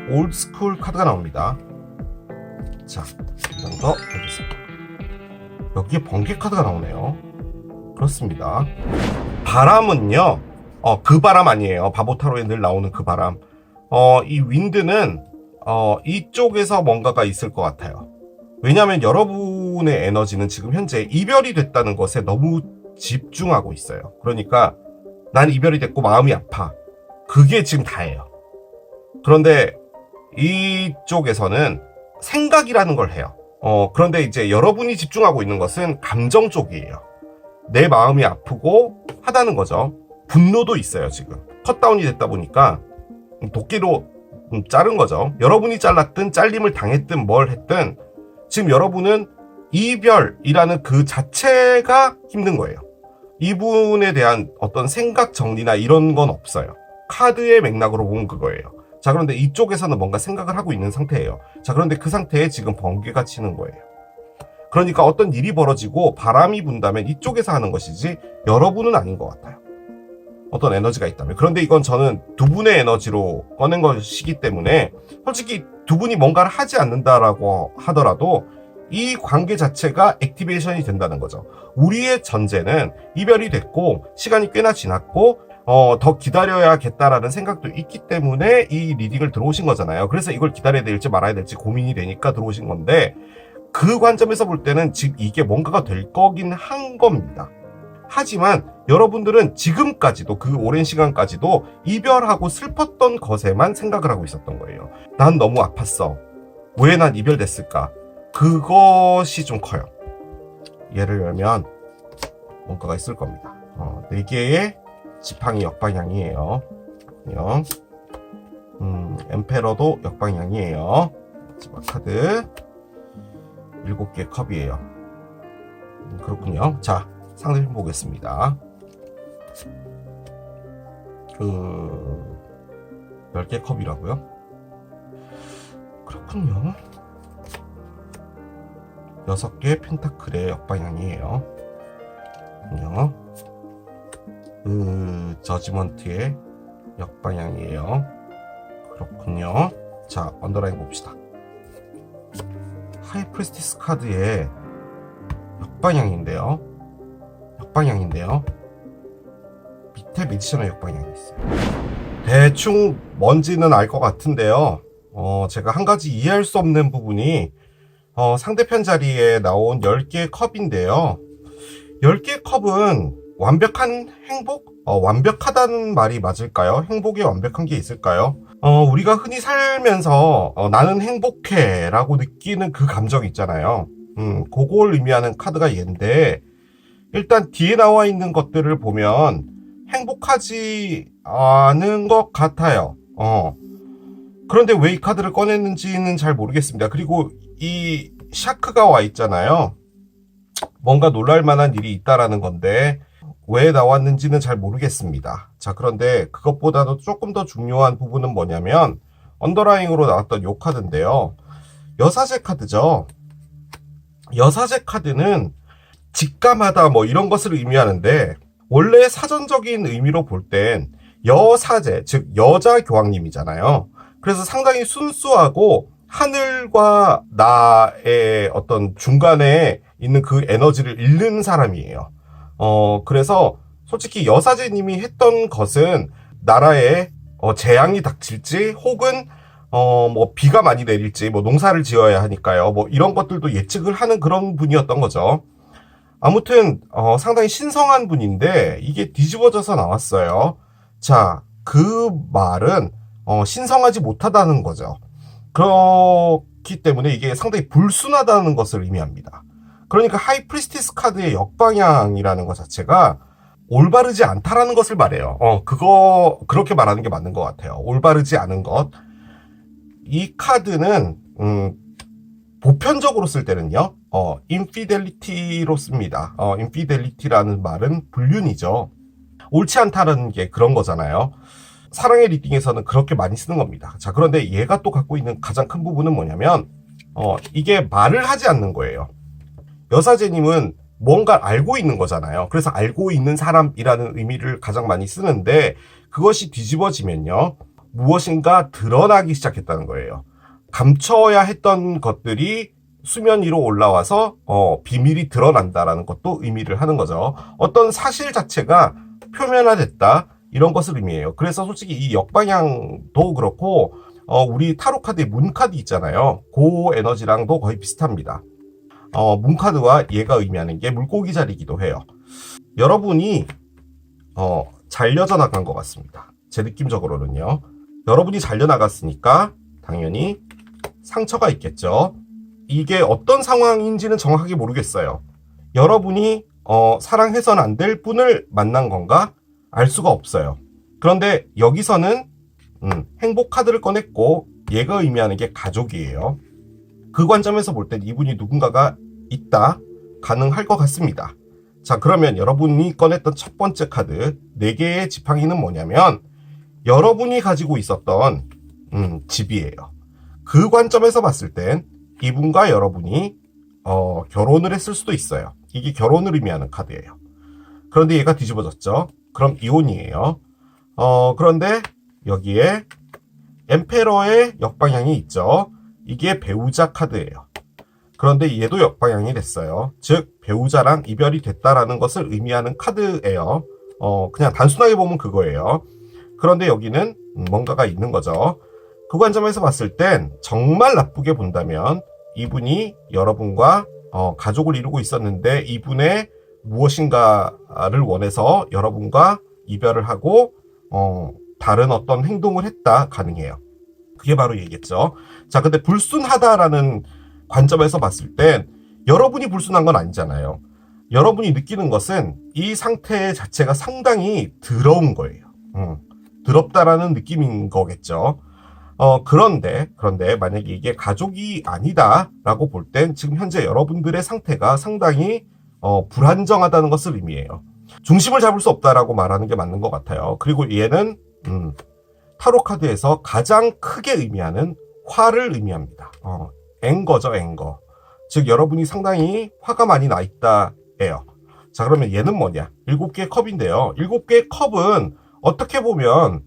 [SPEAKER 1] 올드스쿨 카드가 나옵니다. 자, 한 장 더 여기있습니다. 여기에 번개 카드가 나오네요. 그렇습니다. 바람은요, 그 바람 아니에요. 바보타로에 늘 나오는 그 바람. 이 윈드는 이쪽에서 뭔가가 있을 것 같아요. 왜냐하면 여러분의 에너지는 지금 현재 이별이 됐다는 것에 너무 집중하고 있어요. 그러니까 난 이별이 됐고 마음이 아파. 그게 지금 다예요. 그런데 이쪽에서는 생각이라는 걸 해요. 그런데 이제 여러분이 집중하고 있는 것은 감정 쪽이에요. 내 마음이 아프고 하다는 거죠. 분노도 있어요, 지금. 컷다운이 됐다 보니까 도끼로 자른 거죠. 여러분이 잘랐든 잘림을 당했든 뭘 했든 지금 여러분은 이별이라는 그 자체가 힘든 거예요. 이분에 대한 어떤 생각 정리나 이런 건 없어요. 카드의 맥락으로 보면 그거예요. 자, 그런데 이쪽에서는 뭔가 생각을 하고 있는 상태예요. 자, 그런데 그 상태에 지금 번개가 치는 거예요. 그러니까 어떤 일이 벌어지고 바람이 분다면 이쪽에서 하는 것이지 여러분은 아닌 것 같아요. 어떤 에너지가 있다면. 그런데 이건 저는 두 분의 에너지로 꺼낸 것이기 때문에 솔직히 두 분이 뭔가를 하지 않는다라고 하더라도 이 관계 자체가 액티베이션이 된다는 거죠. 우리의 전제는 이별이 됐고 시간이 꽤나 지났고 더 기다려야겠다라는 생각도 있기 때문에 이 리딩을 들어오신 거잖아요. 그래서 이걸 기다려야 될지 말아야 될지 고민이 되니까 들어오신 건데 그 관점에서 볼 때는 지금 이게 뭔가가 될 거긴 한 겁니다. 하지만 여러분들은 지금까지도 그 오랜 시간까지도 이별하고 슬펐던 것에만 생각을 하고 있었던 거예요. 난 너무 아팠어. 왜 난 이별됐을까? 그것이 좀 커요. 얘를 열면 뭔가가 있을 겁니다. 4개의 지팡이 역방향이에요. 엠페러도 역방향이에요. 마지막 카드 7개 컵이에요. 그렇군요. 자, 상대편 보겠습니다. 10개 컵이라고요? 그렇군요. 6개 펜타클의 역방향이에요. 저지먼트의 역방향이에요. 그렇군요. 자, 언더라인 봅시다. 하이프리스티스 카드의 역방향인데요. 밑에 매지션의 역방향이 있어요. 대충 뭔지는 알 것 같은데요. 제가 한 가지 이해할 수 없는 부분이 상대편 자리에 나온 10개의 컵인데요. 10개의 컵은 완벽한 행복? 완벽하다는 말이 맞을까요? 행복이 완벽한 게 있을까요? 우리가 흔히 살면서 나는 행복해 라고 느끼는 그 감정 있잖아요. 그걸 의미하는 카드가 얘인데 일단 뒤에 나와 있는 것들을 보면 행복하지 않은 것 같아요. 그런데 왜 이 카드를 꺼냈는지는 잘 모르겠습니다. 그리고 이 샤크가 와 있잖아요. 뭔가 놀랄 만한 일이 있다라는 건데 왜 나왔는지는 잘 모르겠습니다. 자, 그런데 그것보다도 조금 더 중요한 부분은 뭐냐면 언더라인으로 나왔던 요 카드인데요. 여사제 카드죠. 여사제 카드는 직감하다 뭐 이런 것을 의미하는데 원래 사전적인 의미로 볼 땐 여사제, 즉 여자 교황님이잖아요. 그래서 상당히 순수하고 하늘과 나의 어떤 중간에 있는 그 에너지를 잃는 사람이에요. 그래서 솔직히 여사제님이 했던 것은 나라에 재앙이 닥칠지 혹은 뭐 비가 많이 내릴지, 뭐 농사를 지어야 하니까요. 뭐 이런 것들도 예측을 하는 그런 분이었던 거죠. 아무튼 상당히 신성한 분인데 이게 뒤집어져서 나왔어요. 자, 그 말은 신성하지 못하다는 거죠. 그렇기 때문에 이게 상당히 불순하다는 것을 의미합니다. 그러니까 하이 프리스티스 카드의 역방향이라는 것 자체가 올바르지 않다라는 것을 말해요. 그렇게 말하는 게 맞는 것 같아요. 올바르지 않은 것. 이 카드는 보편적으로 쓸 때는요, 인피델리티로 씁니다. 인피델리티라는 말은 불륜이죠. 옳지 않다는 게 그런 거잖아요. 사랑의 리딩에서는 그렇게 많이 쓰는 겁니다. 자, 그런데 얘가 또 갖고 있는 가장 큰 부분은 뭐냐면, 이게 말을 하지 않는 거예요. 여사제님은 뭔가 알고 있는 거잖아요. 그래서 알고 있는 사람이라는 의미를 가장 많이 쓰는데, 그것이 뒤집어지면요, 무엇인가 드러나기 시작했다는 거예요. 감춰야 했던 것들이 수면 위로 올라와서 비밀이 드러난다라는 것도 의미를 하는 거죠. 어떤 사실 자체가 표면화됐다, 이런 것을 의미해요. 그래서 솔직히 이 역방향도 그렇고 우리 타로 카드의 문 카드 있잖아요. 그 에너지랑도 거의 비슷합니다. 문 카드와 얘가 의미하는 게 물고기 자리이기도 해요. 여러분이 잘려져 나간 것 같습니다. 제 느낌적으로는요. 여러분이 잘려나갔으니까 당연히 상처가 있겠죠. 이게 어떤 상황인지는 정확하게 모르겠어요. 여러분이 사랑해서는 안 될 분을 만난 건가? 알 수가 없어요. 그런데 여기서는 행복 카드를 꺼냈고 얘가 의미하는 게 가족이에요. 그 관점에서 볼 땐 이분이 누군가가 있다, 가능할 것 같습니다. 자, 그러면 여러분이 꺼냈던 첫 번째 카드 4개의 지팡이는 뭐냐면 여러분이 가지고 있었던 집이에요. 그 관점에서 봤을 땐 이분과 여러분이 결혼을 했을 수도 있어요. 이게 결혼을 의미하는 카드예요. 그런데 얘가 뒤집어졌죠. 그럼 이혼이에요. 그런데 여기에 엠페러의 역방향이 있죠. 이게 배우자 카드예요. 그런데 얘도 역방향이 됐어요. 즉 배우자랑 이별이 됐다라는 것을 의미하는 카드예요. 그냥 단순하게 보면 그거예요. 그런데 여기는 뭔가가 있는 거죠. 그 관점에서 봤을 땐 정말 나쁘게 본다면 이분이 여러분과 가족을 이루고 있었는데 이분의 무엇인가를 원해서 여러분과 이별을 하고 다른 어떤 행동을 했다, 가능해요. 그게 바로 얘기겠죠. 자, 근데 불순하다라는 관점에서 봤을 땐 여러분이 불순한 건 아니잖아요. 여러분이 느끼는 것은 이 상태 자체가 상당히 더러운 거예요. 더럽다라는 느낌인 거겠죠. 그런데 만약에 이게 가족이 아니다라고 볼 땐 지금 현재 여러분들의 상태가 상당히 불안정하다는 것을 의미해요. 중심을 잡을 수 없다라고 말하는 게 맞는 것 같아요. 그리고 얘는 타로 카드에서 가장 크게 의미하는 화를 의미합니다. 앵거죠, 앵거. 즉 여러분이 상당히 화가 많이 나 있다예요. 자, 그러면 얘는 뭐냐? 7개의 컵인데요. 7개의 컵은 어떻게 보면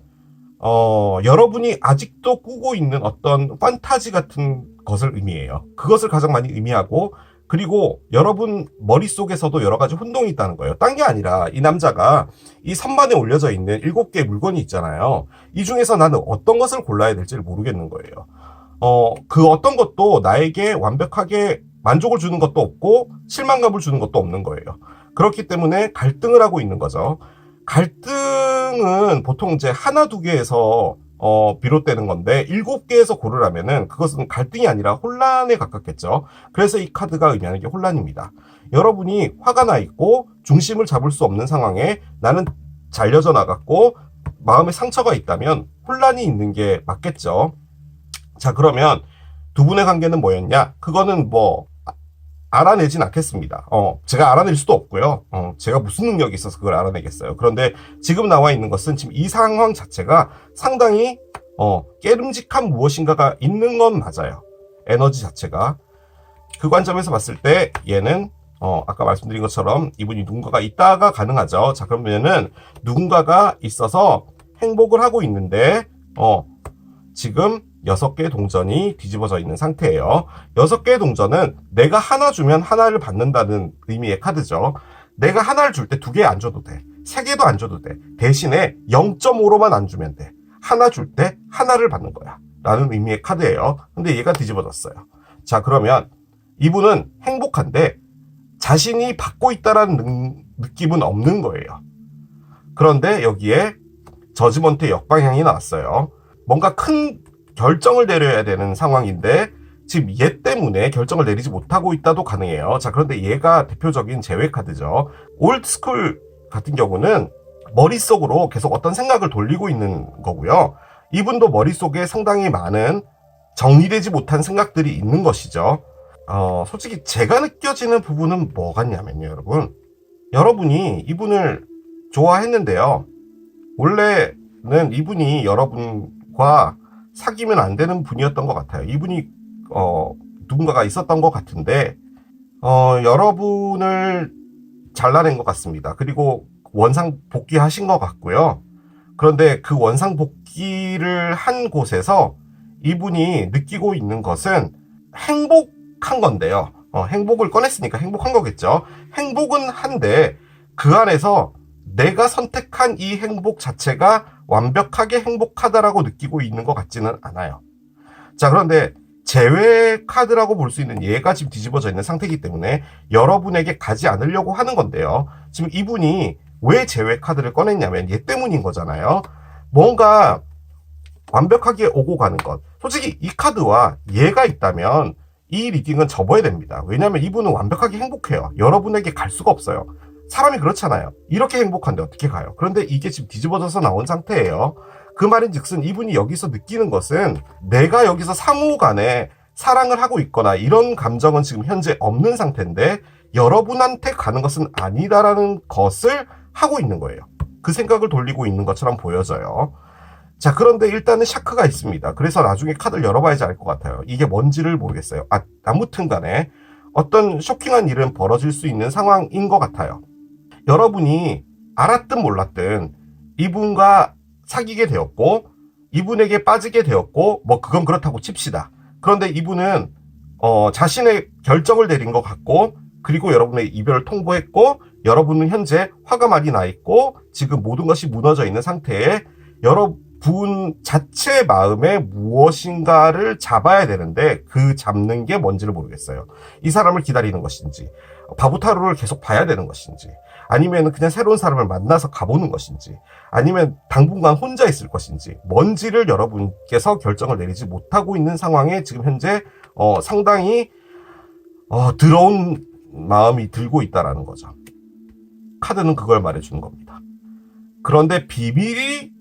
[SPEAKER 1] 여러분이 아직도 꾸고 있는 어떤 판타지 같은 것을 의미해요. 그것을 가장 많이 의미하고, 그리고 여러분 머릿속에서도 여러 가지 혼동이 있다는 거예요. 딴 게 아니라 이 남자가 이 선반에 올려져 있는 7개의 물건이 있잖아요. 이 중에서 나는 어떤 것을 골라야 될지를 모르겠는 거예요. 그 어떤 것도 나에게 완벽하게 만족을 주는 것도 없고 실망감을 주는 것도 없는 거예요. 그렇기 때문에 갈등을 하고 있는 거죠. 갈등은 보통 이제 하나, 두 개에서 비롯되는 건데 7개에서 고르라면은 그것은 갈등이 아니라 혼란에 가깝겠죠. 그래서 이 카드가 의미하는 게 혼란입니다. 여러분이 화가 나 있고 중심을 잡을 수 없는 상황에 나는 잘려져 나갔고 마음에 상처가 있다면 혼란이 있는 게 맞겠죠. 자, 그러면 두 분의 관계는 뭐였냐? 그거는 뭐 알아내진 않겠습니다. 제가 알아낼 수도 없고요. 제가 무슨 능력이 있어서 그걸 알아내겠어요. 그런데 지금 나와 있는 것은 지금 이 상황 자체가 상당히 깨름직한 무엇인가가 있는 건 맞아요. 에너지 자체가. 그 관점에서 봤을 때 얘는 아까 말씀드린 것처럼 이분이 누군가가 있다가 가능하죠. 자, 그러면은 누군가가 있어서 행복을 하고 있는데 지금 6개의 동전이 뒤집어져 있는 상태예요. 6개의 동전은 내가 하나 주면 하나를 받는다는 의미의 카드죠. 내가 하나를 줄 때 2개 안 줘도 돼. 3개도 안 줘도 돼. 대신에 0.5로만 안 주면 돼. 하나 줄 때 하나를 받는 거야. 라는 의미의 카드예요. 근데 얘가 뒤집어졌어요. 자, 그러면 이분은 행복한데 자신이 받고 있다라는 느낌은 없는 거예요. 그런데 여기에 저지먼트의 역방향이 나왔어요. 뭔가 큰 결정을 내려야 되는 상황인데 지금 얘 때문에 결정을 내리지 못하고 있다도 가능해요. 자, 그런데 얘가 대표적인 제외 카드죠. 올드스쿨 같은 경우는 머릿속으로 계속 어떤 생각을 돌리고 있는 거고요. 이분도 머릿속에 상당히 많은 정리되지 못한 생각들이 있는 것이죠. 솔직히 제가 느껴지는 부분은 뭐 같냐면요, 여러분. 여러분이 이분을 좋아했는데요. 원래는 이분이 여러분과 사귀면 안 되는 분이었던 것 같아요. 이분이 누군가가 있었던 것 같은데 여러분을 잘라낸 것 같습니다. 그리고 원상 복귀하신 것 같고요. 그런데 그 원상 복귀를 한 곳에서 이분이 느끼고 있는 것은 행복한 건데요. 행복을 꺼냈으니까 행복한 거겠죠. 행복은 한데 그 안에서 내가 선택한 이 행복 자체가 완벽하게 행복하다라고 느끼고 있는 것 같지는 않아요. 자, 그런데 제외 카드라고 볼 수 있는 얘가 지금 뒤집어져 있는 상태이기 때문에 여러분에게 가지 않으려고 하는 건데요. 지금 이분이 왜 제외 카드를 꺼냈냐면 얘 때문인 거잖아요. 뭔가 완벽하게 오고 가는 것. 솔직히 이 카드와 얘가 있다면 이 리딩은 접어야 됩니다. 왜냐하면 이분은 완벽하게 행복해요. 여러분에게 갈 수가 없어요. 사람이 그렇잖아요. 이렇게 행복한데 어떻게 가요? 그런데 이게 지금 뒤집어져서 나온 상태예요. 그 말인즉슨 이분이 여기서 느끼는 것은 내가 여기서 상호 간에 사랑을 하고 있거나 이런 감정은 지금 현재 없는 상태인데 여러분한테 가는 것은 아니다라는 것을 하고 있는 거예요. 그 생각을 돌리고 있는 것처럼 보여져요. 자, 그런데 일단은 샤크가 있습니다. 그래서 나중에 카드를 열어봐야지 알 것 같아요. 이게 뭔지를 모르겠어요. 아무튼 간에 어떤 쇼킹한 일은 벌어질 수 있는 상황인 것 같아요. 여러분이 알았든 몰랐든 이분과 사귀게 되었고 이분에게 빠지게 되었고 뭐 그건 그렇다고 칩시다. 그런데 이분은 자신의 결정을 내린 것 같고 그리고 여러분의 이별을 통보했고 여러분은 현재 화가 많이 나 있고 지금 모든 것이 무너져 있는 상태에 여러분 자체의 마음에 무엇인가를 잡아야 되는데 그 잡는 게 뭔지를 모르겠어요. 이 사람을 기다리는 것인지 바보타로를 계속 봐야 되는 것인지 아니면 그냥 새로운 사람을 만나서 가보는 것인지 아니면 당분간 혼자 있을 것인지 뭔지를 여러분께서 결정을 내리지 못하고 있는 상황에 지금 현재 상당히 더러운 마음이 들고 있다라는 거죠. 카드는 그걸 말해주는 겁니다. 그런데 비밀이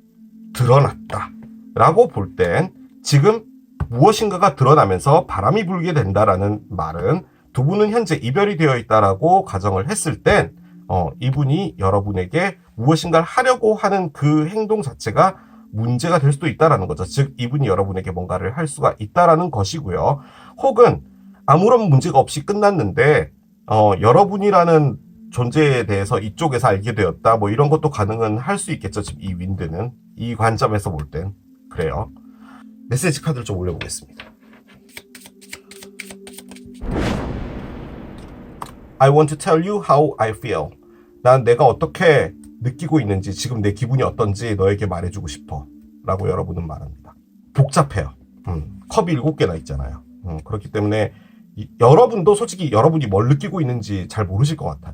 [SPEAKER 1] 드러났다 라고 볼 땐 지금 무엇인가가 드러나면서 바람이 불게 된다라는 말은 두 분은 현재 이별이 되어 있다라고 가정을 했을 땐 이분이 여러분에게 무엇인가를 하려고 하는 그 행동 자체가 문제가 될 수도 있다라는 거죠. 즉 이분이 여러분에게 뭔가를 할 수가 있다라는 것이고요. 혹은 아무런 문제가 없이 끝났는데 여러분이라는 존재에 대해서 이쪽에서 알게 되었다 뭐 이런 것도 가능은 할 수 있겠죠. 지금 이 윈드는 이 관점에서 볼 땐 그래요. 메시지 카드를 좀 올려보겠습니다. I want to tell you how I feel. 난 내가 어떻게 느끼고 있는지 지금 내 기분이 어떤지 너에게 말해주고 싶어 라고 여러분은 말합니다. 복잡해요. 컵이 7개나 있잖아요. 그렇기 때문에 여러분도 솔직히 여러분이 뭘 느끼고 있는지 잘 모르실 것 같아요.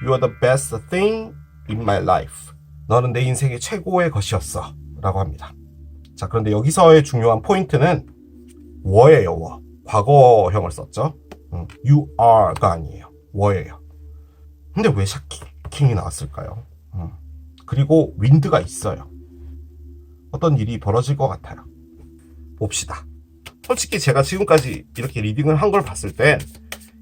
[SPEAKER 1] You are the best thing in my life. 너는 내 인생의 최고의 것이었어 라고 합니다. 자, 그런데 여기서의 중요한 포인트는 were예요. were. 과거형을 썼죠. You are가 아니에요. were예요. 근데 왜 샤킹이 나왔을까요? 그리고 윈드가 있어요. 어떤 일이 벌어질 것 같아요. 봅시다. 솔직히 제가 지금까지 이렇게 리딩을 한 걸 봤을 때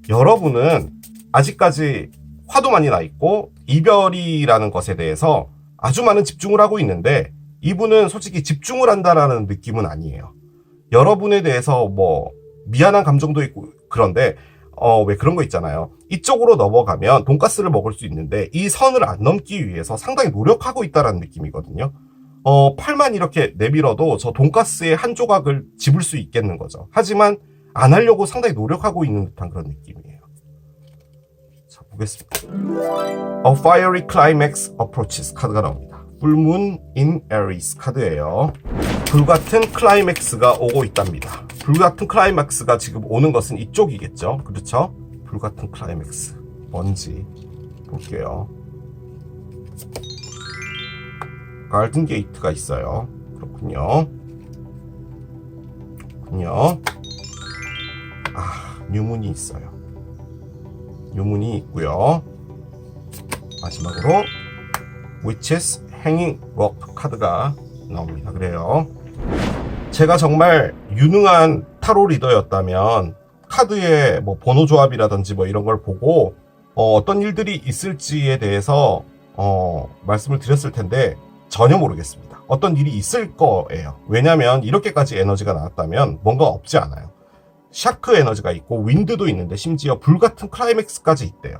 [SPEAKER 1] 여러분은 아직까지 화도 많이 나 있고 이별이라는 것에 대해서 아주 많은 집중을 하고 있는데 이분은 솔직히 집중을 한다라는 느낌은 아니에요. 여러분에 대해서 뭐 미안한 감정도 있고 그런데 왜 그런 거 있잖아요. 이쪽으로 넘어가면 돈가스를 먹을 수 있는데 이 선을 안 넘기 위해서 상당히 노력하고 있다라는 느낌이거든요. 팔만 이렇게 내밀어도 저 돈가스의 한 조각을 집을 수 있겠는 거죠. 하지만 안 하려고 상당히 노력하고 있는 듯한 그런 느낌이에요. 자, 보겠습니다. A fiery climax approaches 카드가 나옵니다. 풀문 인 에리스 카드예요. 불같은 클라이맥스가 오고 있답니다. 불같은 클라이맥스가 지금 오는 것은 이쪽이겠죠. 그렇죠? 불같은 클라이맥스 뭔지 볼게요. 갈든 게이트가 있어요. 그렇군요. 뉴문이 있어요. 뉴문이 있고요. 마지막으로 Witch's Hanging Rope 카드가 나옵니다. 그래요. 제가 정말 유능한 타로 리더였다면 카드의 뭐 번호 조합이라든지 뭐 이런 걸 보고 어떤 일들이 있을지에 대해서 말씀을 드렸을 텐데 전혀 모르겠습니다. 어떤 일이 있을 거예요. 왜냐면 이렇게까지 에너지가 나왔다면 뭔가 없지 않아요. 샤크 에너지가 있고 윈드도 있는데 심지어 불같은 클라이맥스까지 있대요.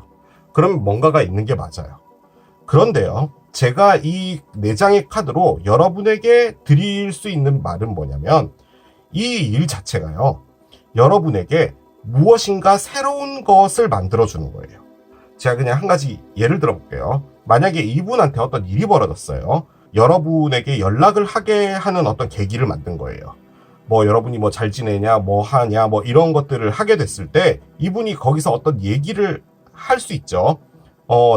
[SPEAKER 1] 그럼 뭔가가 있는 게 맞아요. 그런데요, 제가 이 4장의 카드로 여러분에게 드릴 수 있는 말은 뭐냐면 이 일 자체가요, 여러분에게 무엇인가 새로운 것을 만들어주는 거예요. 제가 그냥 한 가지 예를 들어볼게요. 만약에 이분한테 어떤 일이 벌어졌어요. 여러분에게 연락을 하게 하는 어떤 계기를 만든 거예요. 뭐 여러분이 뭐 잘 지내냐, 뭐 하냐, 뭐 이런 것들을 하게 됐을 때 이분이 거기서 어떤 얘기를 할 수 있죠.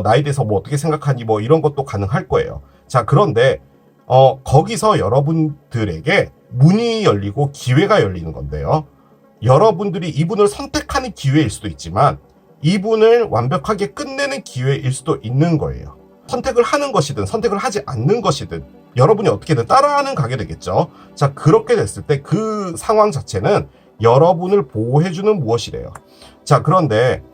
[SPEAKER 1] 나에 대해서 뭐 어떻게 생각하니, 뭐 이런 것도 가능할 거예요. 자, 그런데 거기서 여러분들에게 문이 열리고 기회가 열리는 건데요. 여러분들이 이분을 선택하는 기회일 수도 있지만 이분을 완벽하게 끝내는 기회일 수도 있는 거예요. 선택을 하는 것이든 선택을 하지 않는 것이든 여러분이 어떻게든 따라하는 가게 되겠죠. 자, 그렇게 됐을 때 그 상황 자체는 여러분을 보호해주는 무엇이래요. 자, 그런데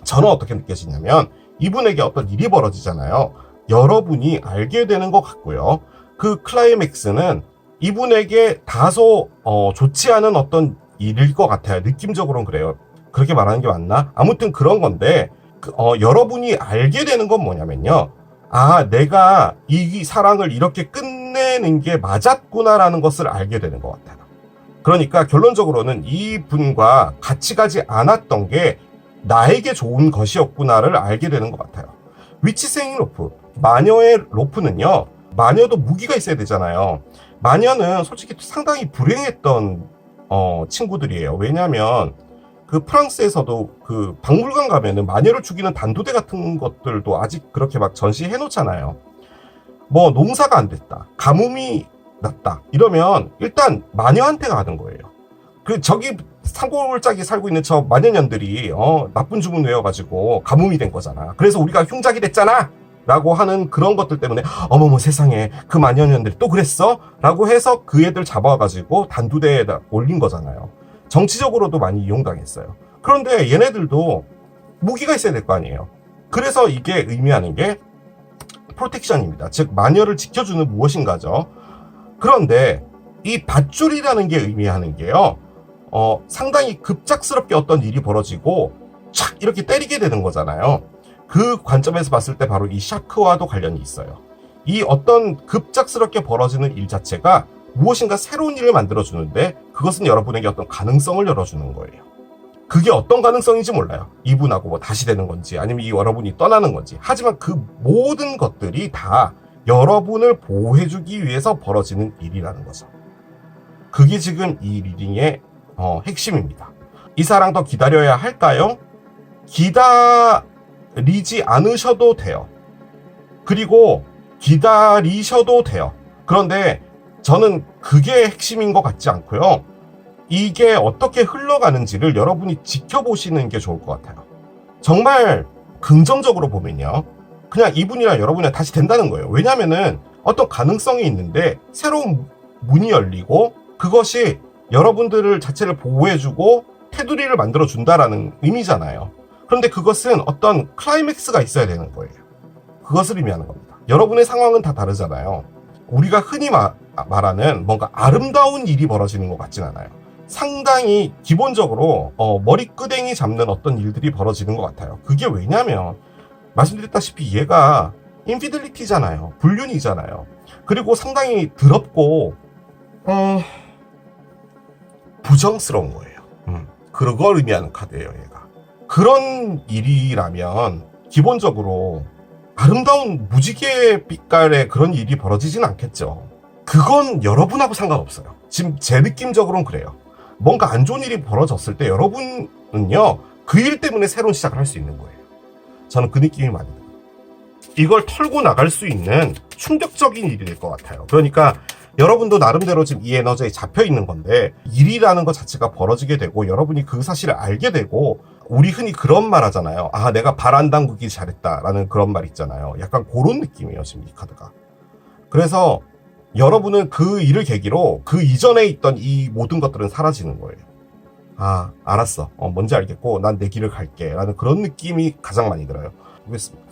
[SPEAKER 1] 저는 어떻게 느껴지냐면 이분에게 어떤 일이 벌어지잖아요. 여러분이 알게 되는 것 같고요. 그 클라이맥스는 이분에게 다소 좋지 않은 어떤 일일 것 같아요. 느낌적으로는 그래요. 그렇게 말하는 게 맞나? 아무튼 그런 건데 여러분이 알게 되는 건 뭐냐면요. 아, 내가 이 사랑을 이렇게 끝내는 게 맞았구나라는 것을 알게 되는 것 같아요. 그러니까 결론적으로는 이분과 같이 가지 않았던 게 나에게 좋은 것이었구나를 알게 되는 것 같아요. 위치스 행잉 로프, 마녀의 로프는요, 마녀도 무기가 있어야 되잖아요. 마녀는 솔직히 상당히 불행했던 친구들이에요. 왜냐하면 그 프랑스에서도 그 박물관 가면은 마녀를 죽이는 단도대 같은 것들도 아직 그렇게 막 전시해 놓잖아요. 뭐 농사가 안 됐다, 가뭄이 났다 이러면 일단 마녀한테 가는 거예요. 그 저기 산골짜기 살고 있는 저 마녀년들이 나쁜 주문 외워가지고 가뭄이 된 거잖아. 그래서 우리가 흉작이 됐잖아 라고 하는 그런 것들 때문에 어머머 세상에 그 마녀년들이 또 그랬어? 라고 해서 그 애들 잡아가지고 단두대에다 올린 거잖아요. 정치적으로도 많이 이용당했어요. 그런데 얘네들도 무기가 있어야 될 거 아니에요. 그래서 이게 의미하는 게 프로텍션입니다. 즉 마녀를 지켜주는 무엇인가죠. 그런데 이 밧줄이라는 게 의미하는 게요, 상당히 급작스럽게 어떤 일이 벌어지고 착 이렇게 때리게 되는 거잖아요. 그 관점에서 봤을 때 바로 이 샤크와도 관련이 있어요. 이 어떤 급작스럽게 벌어지는 일 자체가 무엇인가 새로운 일을 만들어주는데 그것은 여러분에게 어떤 가능성을 열어주는 거예요. 그게 어떤 가능성인지 몰라요. 이분하고 뭐 다시 되는 건지 아니면 이 여러분이 떠나는 건지. 하지만 그 모든 것들이 다 여러분을 보호해주기 위해서 벌어지는 일이라는 거죠. 그게 지금 이 리딩의 핵심입니다. 이 사랑 더 기다려야 할까요? 기다리지 않으셔도 돼요. 그리고 기다리셔도 돼요. 그런데 저는 그게 핵심인 것 같지 않고요. 이게 어떻게 흘러가는지를 여러분이 지켜보시는 게 좋을 것 같아요. 정말 긍정적으로 보면요, 그냥 이분이랑 여러분이랑 다시 된다는 거예요. 왜냐면은 어떤 가능성이 있는데 새로운 문이 열리고 그것이 여러분들을 자체를 보호해주고 테두리를 만들어준다라는 의미잖아요. 그런데 그것은 어떤 클라이맥스가 있어야 되는 거예요. 그것을 의미하는 겁니다. 여러분의 상황은 다 다르잖아요. 우리가 흔히 말하는 뭔가 아름다운 일이 벌어지는 것 같진 않아요. 상당히 기본적으로 머리끄댕이 잡는 어떤 일들이 벌어지는 것 같아요. 그게 왜냐면 말씀드렸다시피 얘가 인피델리티잖아요. 불륜이잖아요. 그리고 상당히 더럽고 부정스러운 거예요. 그걸 의미하는 카드예요, 얘가. 그런 일이라면 기본적으로 아름다운 무지개 빛깔의 그런 일이 벌어지진 않겠죠. 그건 여러분하고 상관없어요. 지금 제 느낌적으로는 그래요. 뭔가 안 좋은 일이 벌어졌을 때 여러분은요, 그 일 때문에 새로운 시작을 할 수 있는 거예요. 저는 그 느낌이 많이 들어요. 이걸 털고 나갈 수 있는 충격적인 일이 될 것 같아요. 그러니까 여러분도 나름대로 지금 이 에너지에 잡혀 있는 건데, 일이라는 것 자체가 벌어지게 되고 여러분이 그 사실을 알게 되고, 우리 흔히 그런 말 하잖아요. 아, 내가 발 안 담그기 잘했다라는 그런 말 있잖아요. 약간 그런 느낌이에요, 지금 이 카드가. 그래서 여러분은 그 일을 계기로 그 이전에 있던 이 모든 것들은 사라지는 거예요. 아, 알았어. 뭔지 알겠고 난 내 길을 갈게 라는 그런 느낌이 가장 많이 들어요. 보겠습니다.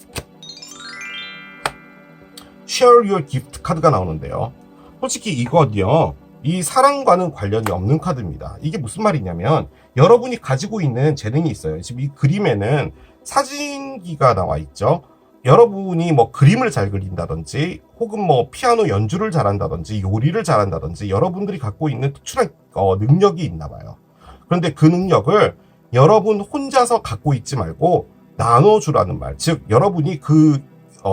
[SPEAKER 1] Share your gift 카드가 나오는데요. 솔직히 이건요, 이 사랑과는 관련이 없는 카드입니다. 이게 무슨 말이냐면, 여러분이 가지고 있는 재능이 있어요. 지금 이 그림에는 사진기가 나와 있죠. 여러분이 뭐 그림을 잘 그린다든지, 혹은 뭐 피아노 연주를 잘한다든지, 요리를 잘한다든지, 여러분들이 갖고 있는 특출한 능력이 있나 봐요. 그런데 그 능력을 여러분 혼자서 갖고 있지 말고 나눠주라는 말. 즉, 여러분이 그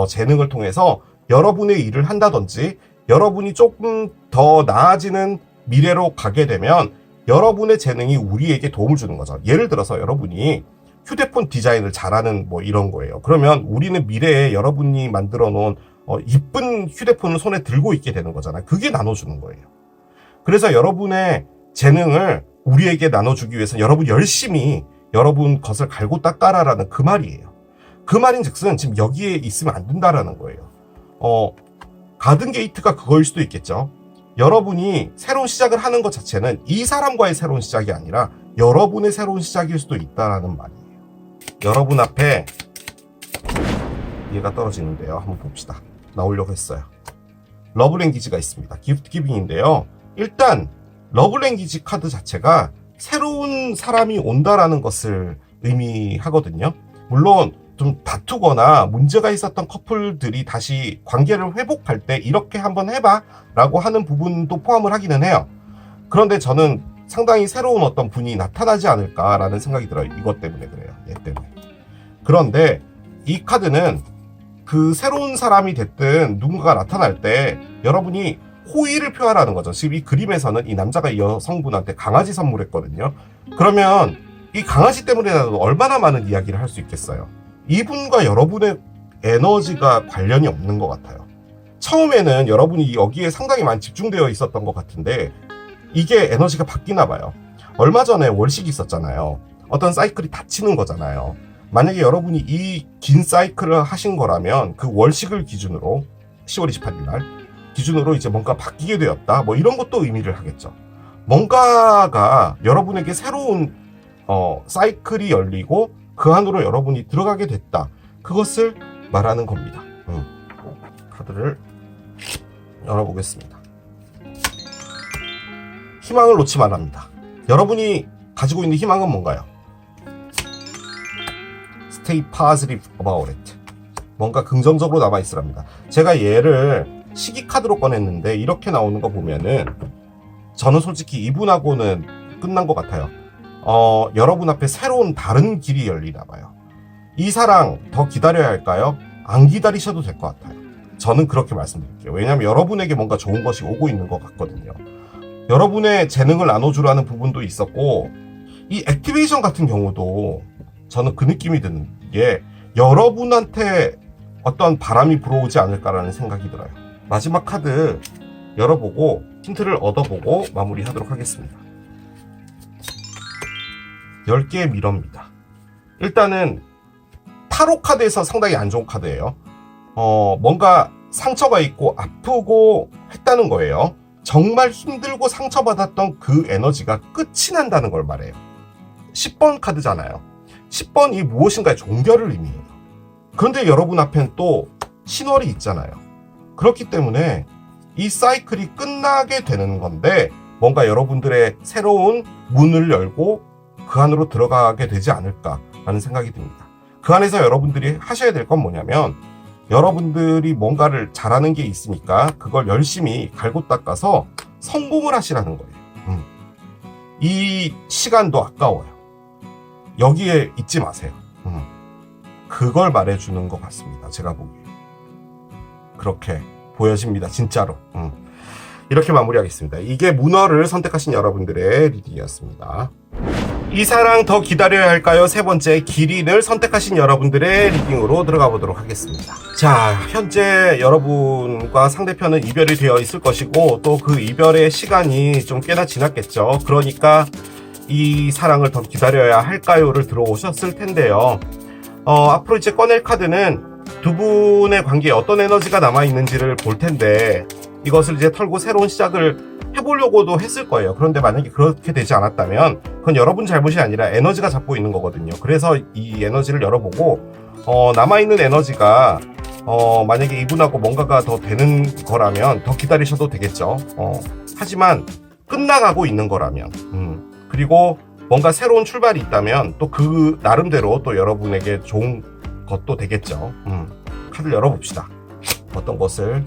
[SPEAKER 1] 재능을 통해서 여러분의 일을 한다든지, 여러분이 조금 더 나아지는 미래로 가게 되면 여러분의 재능이 우리에게 도움을 주는 거죠. 예를 들어서 여러분이 휴대폰 디자인을 잘하는 뭐 이런 거예요. 그러면 우리는 미래에 여러분이 만들어 놓은 이쁜 휴대폰을 손에 들고 있게 되는 거잖아요. 그게 나눠주는 거예요. 그래서 여러분의 재능을 우리에게 나눠주기 위해서 여러분 열심히 여러분 것을 갈고 닦아라라는 그 말이에요. 그 말인 즉슨 지금 여기에 있으면 안 된다라는 거예요. 가든 게이트가 그거일 수도 있겠죠. 여러분이 새로운 시작을 하는 것 자체는 이 사람과의 새로운 시작이 아니라 여러분의 새로운 시작일 수도 있다라는 말이에요. 여러분 앞에 얘가 떨어지는데요. 한번 봅시다. 나오려고 했어요. 러브랭귀지가 있습니다. 기프트 기빙인데요. 일단 러브랭귀지 카드 자체가 새로운 사람이 온다라는 것을 의미하거든요. 물론 좀 다투거나 문제가 있었던 커플들이 다시 관계를 회복할 때 이렇게 한번 해봐 라고 하는 부분도 포함을 하기는 해요. 그런데 저는 상당히 새로운 어떤 분이 나타나지 않을까라는 생각이 들어요. 이것 때문에 그래요. 얘 때문에. 그런데 이 카드는 그 새로운 사람이 됐든 누군가가 나타날 때 여러분이 호의를 표하라는 거죠. 지금 이 그림에서는 이 남자가 이 여성분한테 강아지 선물했거든요. 그러면 이 강아지 때문에라도 얼마나 많은 이야기를 할 수 있겠어요. 이분과 여러분의 에너지가 관련이 없는 것 같아요. 처음에는 여러분이 여기에 상당히 많이 집중되어 있었던 것 같은데 이게 에너지가 바뀌나 봐요. 얼마 전에 월식이 있었잖아요. 어떤 사이클이 닫히는 거잖아요. 만약에 여러분이 이 긴 사이클을 하신 거라면 그 월식을 기준으로 10월 28일 날 기준으로 이제 뭔가 바뀌게 되었다. 뭐 이런 것도 의미를 하겠죠. 뭔가가 여러분에게 새로운 사이클이 열리고 그 안으로 여러분이 들어가게 됐다. 그것을 말하는 겁니다. 카드를 열어보겠습니다. 희망을 놓지 말랍니다. 여러분이 가지고 있는 희망은 뭔가요? Stay positive about it. 뭔가 긍정적으로 남아있으랍니다. 제가 얘를 시기 카드로 꺼냈는데 이렇게 나오는 거 보면은 저는 솔직히 이분하고는 끝난 것 같아요. 여러분 앞에 새로운 다른 길이 열리나 봐요. 이 사랑 더 기다려야 할까요? 안 기다리셔도 될 것 같아요. 저는 그렇게 말씀드릴게요. 왜냐하면 여러분에게 뭔가 좋은 것이 오고 있는 것 같거든요. 여러분의 재능을 나눠주라는 부분도 있었고, 이 액티베이션 같은 경우도 저는 그 느낌이 드는 게 여러분한테 어떤 바람이 불어오지 않을까라는 생각이 들어요. 마지막 카드 열어보고 힌트를 얻어보고 마무리하도록 하겠습니다. 10개의 미러입니다. 일단은 타로 카드에서 상당히 안 좋은 카드예요. 뭔가 상처가 있고 아프고 했다는 거예요. 정말 힘들고 상처받았던 그 에너지가 끝이 난다는 걸 말해요. 10번 카드잖아요. 10번이 무엇인가의 종결을 의미해요. 그런데 여러분 앞엔 또 신월이 있잖아요. 그렇기 때문에 이 사이클이 끝나게 되는 건데 뭔가 여러분들의 새로운 문을 열고 그 안으로 들어가게 되지 않을까라는 생각이 듭니다. 그 안에서 여러분들이 하셔야 될 건 뭐냐면 여러분들이 뭔가를 잘하는 게 있으니까 그걸 열심히 갈고 닦아서 성공을 하시라는 거예요. 이 시간도 아까워요. 여기에 있지 마세요. 그걸 말해주는 것 같습니다. 제가 보기에. 그렇게 보여집니다. 진짜로. 이렇게 마무리하겠습니다. 이게 문어를 선택하신 여러분들의 리딩이었습니다. 이 사랑 더 기다려야 할까요? 세 번째, 기린을 선택하신 여러분들의 리딩으로 들어가 보도록 하겠습니다. 자, 현재 여러분과 상대편은 이별이 되어 있을 것이고 또 그 이별의 시간이 좀 꽤나 지났겠죠. 그러니까 이 사랑을 더 기다려야 할까요를 들어오셨을 텐데요. 앞으로 이제 꺼낼 카드는 두 분의 관계에 어떤 에너지가 남아있는지를 볼 텐데 이것을 이제 털고 새로운 시작을 해보려고도 했을 거예요. 그런데 만약에 그렇게 되지 않았다면 그건 여러분 잘못이 아니라 에너지가 잡고 있는 거거든요. 그래서 이 에너지를 열어보고 남아있는 에너지가 만약에 이분하고 뭔가가 더 되는 거라면 더 기다리셔도 되겠죠. 하지만 끝나가고 있는 거라면 그리고 뭔가 새로운 출발이 있다면 또 그 나름대로 또 여러분에게 좋은 것도 되겠죠. 카드를 열어봅시다. 어떤 것을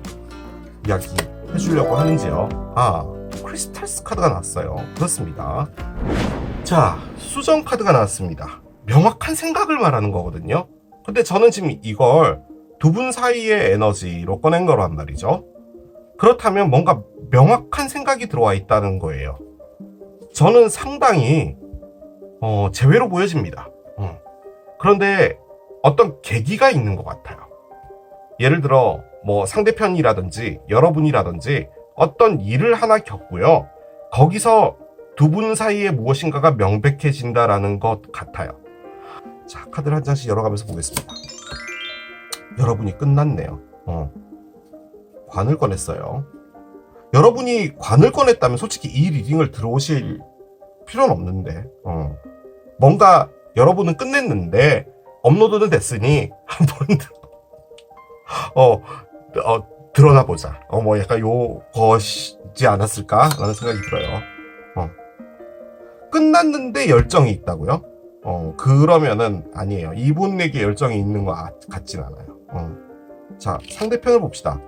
[SPEAKER 1] 이야기해 주려고 하는지요. 크리스탈스 카드가 나왔어요. 그렇습니다. 자, 수정 카드가 나왔습니다. 명확한 생각을 말하는 거거든요. 근데 저는 지금 이걸 두 분 사이의 에너지로 꺼낸 거란 말이죠. 그렇다면 뭔가 명확한 생각이 들어와 있다는 거예요. 저는 상당히 제외로 보여집니다. 그런데 어떤 계기가 있는 것 같아요. 예를 들어 뭐 상대편이라든지 여러분이라든지 어떤 일을 하나 겪고요. 거기서 두 분 사이에 무엇인가가 명백해진다라는 것 같아요. 자, 카드를 한 장씩 열어가면서 보겠습니다. 여러분이 끝났네요. 관을 꺼냈어요. 여러분이 관을 꺼냈다면 솔직히 이 리딩을 들어오실 필요는 없는데 뭔가 여러분은 끝냈는데 업로드는 됐으니 한번 드러나 보자. 뭐 약간 요것이지 않았을까라는 생각이 들어요. 끝났는데 열정이 있다고요? 그러면은 아니에요. 이분에게 열정이 있는 것 같진 않아요. 자, 상대편을 봅시다.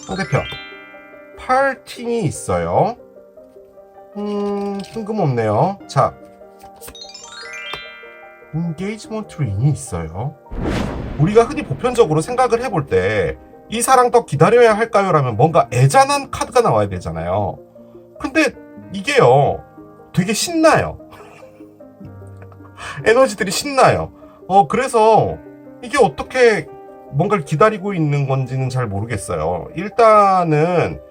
[SPEAKER 1] 상대편 파팅이 있어요. 뜬금없네요. 자, 인게이지먼트 링이 있어요. 우리가 흔히 보편적으로 생각을 해볼 때 이 사랑 더 기다려야 할까요? 라면 뭔가 애잔한 카드가 나와야 되잖아요. 근데 이게요, 되게 신나요. 에너지들이 신나요. 그래서 이게 어떻게 뭔가를 기다리고 있는 건지는 잘 모르겠어요. 일단은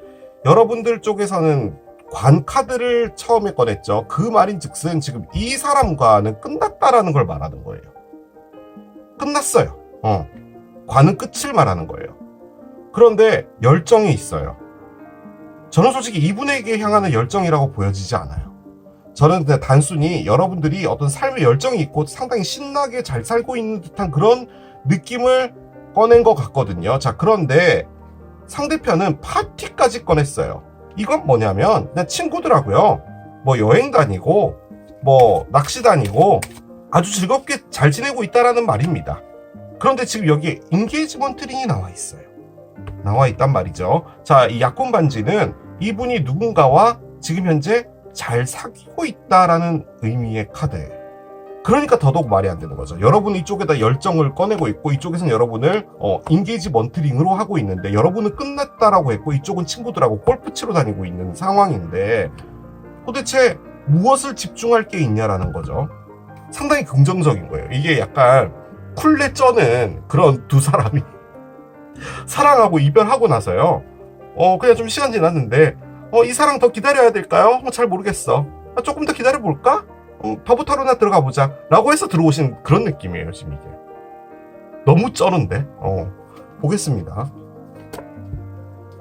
[SPEAKER 1] 여러분들 쪽에서는 관 카드를 처음에 꺼냈죠. 그 말인즉슨 지금 이 사람과는 끝났다라는 걸 말하는 거예요. 끝났어요. 관은 끝을 말하는 거예요. 그런데 열정이 있어요. 저는 솔직히 이분에게 향하는 열정이라고 보여지지 않아요. 저는 그냥 단순히 여러분들이 어떤 삶의 열정이 있고 상당히 신나게 잘 살고 있는 듯한 그런 느낌을 꺼낸 것 같거든요. 자, 그런데 상대편은 파티까지 꺼냈어요. 이건 뭐냐면 그냥 친구들하고요, 뭐 여행 다니고 뭐 낚시 다니고 아주 즐겁게 잘 지내고 있다라는 말입니다. 그런데 지금 여기에 인게이지먼트 링이 나와 있어요. 나와 있단 말이죠. 자, 이 약혼 반지는 이분이 누군가와 지금 현재 잘 사귀고 있다라는 의미의 카드예요. 그러니까 더더욱 말이 안 되는 거죠. 여러분 이쪽에다 열정을 꺼내고 있고 이쪽에서는 여러분을 인게이지먼트 링으로 하고 있는데 여러분은 끝났다라고 했고 이쪽은 친구들하고 골프 치러 다니고 있는 상황인데 도대체 무엇을 집중할 게 있냐라는 거죠. 상당히 긍정적인 거예요. 이게 약간 쿨레 쩌는 그런 두 사람이 사랑하고 이별하고 나서요, 그냥 좀 시간 지났는데 이 사랑 더 기다려야 될까요? 잘 모르겠어. 조금 더 기다려볼까? 더부터로나 들어가 보자 라고 해서 들어오신 그런 느낌이에요. 지금 이게 너무 쩌는데. 보겠습니다.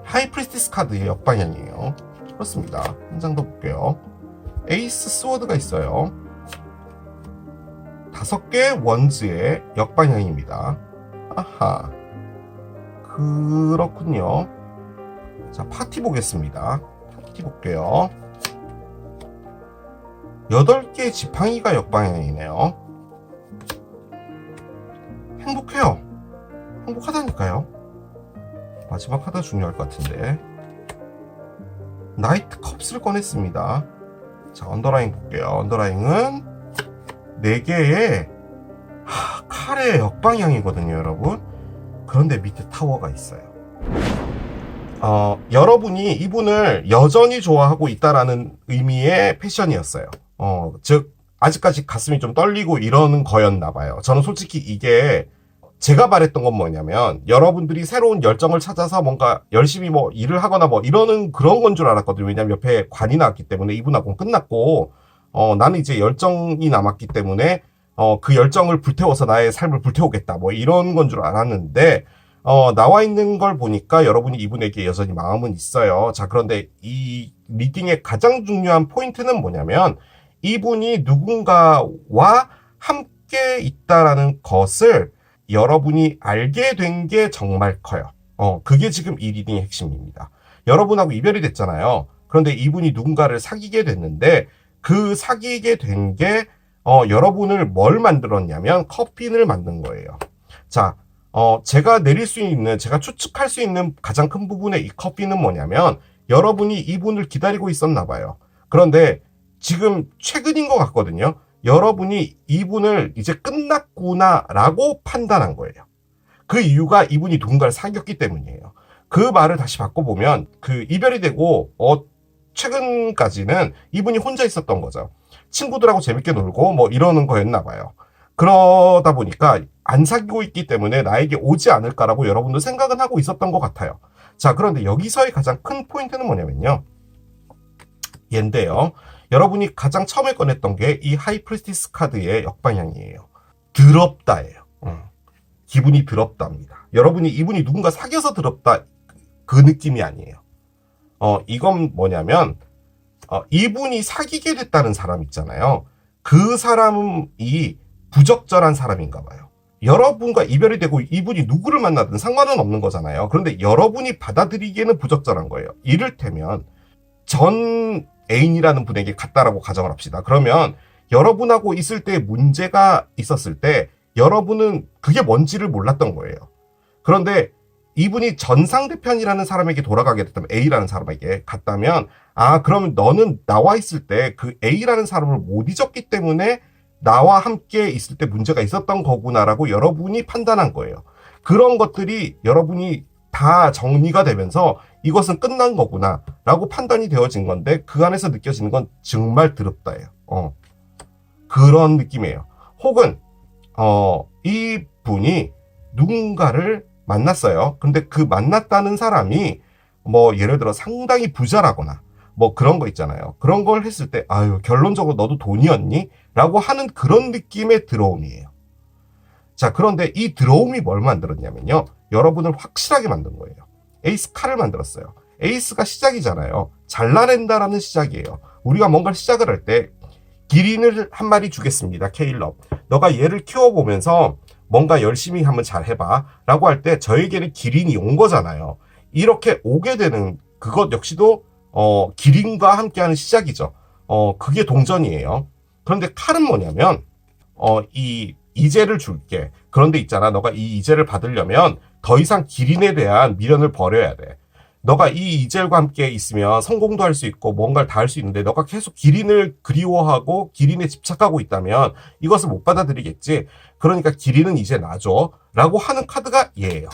[SPEAKER 1] 하이프리스티스 카드의 역방향이에요. 그렇습니다. 한 장 더 볼게요. 에이스 스워드가 있어요. 5개의 원즈의 역방향입니다. 아하, 그렇군요. 자, 파티 보겠습니다. 파티 볼게요. 8개의 지팡이가 역방향이네요. 행복해요. 행복하다니까요. 마지막 하나 중요할 것 같은데. 나이트 컵스를 꺼냈습니다. 자, 언더라인 볼게요. 언더라인은 4개의 칼의 역방향이거든요, 여러분. 그런데 밑에 타워가 있어요. 여러분이 이분을 여전히 좋아하고 있다라는 의미의 패션이었어요. 즉 아직까지 가슴이 좀 떨리고 이러는 거였나 봐요. 저는 솔직히 이게 제가 말했던 건 뭐냐면 여러분들이 새로운 열정을 찾아서 뭔가 열심히 뭐 일을 하거나 뭐 이러는 그런 건 줄 알았거든요. 왜냐면 옆에 관이 나왔기 때문에 이분하고는 끝났고 나는 이제 열정이 남았기 때문에 그 열정을 불태워서 나의 삶을 불태우겠다 뭐 이런 건 줄 알았는데 나와 있는 걸 보니까 여러분이 이분에게 여전히 마음은 있어요. 자, 그런데 이 리딩의 가장 중요한 포인트는 뭐냐면 이분이 누군가와 함께 있다라는 것을 여러분이 알게 된 게 정말 커요. 그게 지금 이 리딩의 핵심입니다. 여러분하고 이별이 됐잖아요. 그런데 이분이 누군가를 사귀게 됐는데 그 사귀게 된 게 여러분을 뭘 만들었냐면 커핀을 만든 거예요. 자, 제가 내릴 수 있는, 제가 추측할 수 있는 가장 큰 부분의 이 커피는 뭐냐면 여러분이 이분을 기다리고 있었나 봐요. 그런데 지금 최근인 것 같거든요. 여러분이 이분을 이제 끝났구나 라고 판단한 거예요. 그 이유가 이분이 누군가를 사귀었기 때문이에요. 그 말을 다시 바꿔보면 그 이별이 되고 최근까지는 이분이 혼자 있었던 거죠. 친구들하고 재밌게 놀고 뭐 이러는 거였나 봐요. 그러다 보니까 안 사귀고 있기 때문에 나에게 오지 않을까라고 여러분도 생각은 하고 있었던 것 같아요. 자, 그런데 여기서의 가장 큰 포인트는 뭐냐면요. 얘인데요. 여러분이 가장 처음에 꺼냈던 게 이 하이프리스티스 카드의 역방향이에요. 더럽다예요. 기분이 더럽답니다. 여러분이 이분이 누군가 사귀어서 더럽다 그 느낌이 아니에요. 이건 뭐냐면 이분이 사귀게 됐다는 사람 있잖아요. 그 사람이 부적절한 사람인가 봐요. 여러분과 이별이 되고 이분이 누구를 만나든 상관은 없는 거잖아요. 그런데 여러분이 받아들이기에는 부적절한 거예요. 이를테면 전 애인이라는 분에게 갔다라고 가정을 합시다. 그러면 여러분하고 있을 때 문제가 있었을 때 여러분은 그게 뭔지를 몰랐던 거예요. 그런데 이분이 전 상대편이라는 사람에게 돌아가게 됐다면 A라는 사람에게 갔다면 그러면 너는 나와 있을 때 그 A라는 사람을 못 잊었기 때문에 나와 함께 있을 때 문제가 있었던 거구나라고 여러분이 판단한 거예요. 그런 것들이 여러분이 다 정리가 되면서 이것은 끝난 거구나 라고 판단이 되어진 건데 그 안에서 느껴지는 건 정말 더럽다예요. 그런 느낌이에요. 혹은 이 분이 누군가를 만났어요. 근데 그 만났다는 사람이 뭐 예를 들어 상당히 부자라거나 뭐 그런 거 있잖아요. 그런 걸 했을 때 결론적으로 너도 돈이었니? 라고 하는 그런 느낌의 들어옴이에요. 자, 그런데 이 들어옴이 뭘 만들었냐면요. 여러분을 확실하게 만든 거예요. 에이스 칼을 만들었어요. 에이스가 시작이잖아요. 잘라낸다라는 시작이에요. 우리가 뭔가를 시작을 할 때 기린을 한 마리 주겠습니다. 케일럽. 너가 얘를 키워보면서 뭔가 열심히 한번 잘 해봐. 라고 할 때 저에게는 기린이 온 거잖아요. 이렇게 오게 되는 그것 역시도 기린과 함께하는 시작이죠. 그게 동전이에요. 그런데 칼은 뭐냐면 이 이제를 줄게. 그런데 있잖아. 너가 이 이제를 받으려면 더 이상 기린에 대한 미련을 버려야 돼. 너가 이 이젤과 함께 있으면 성공도 할 수 있고 뭔가를 다 할 수 있는데 너가 계속 기린을 그리워하고 기린에 집착하고 있다면 이것을 못 받아들이겠지. 그러니까 기린은 이제 놔줘. 라고 하는 카드가 얘예요.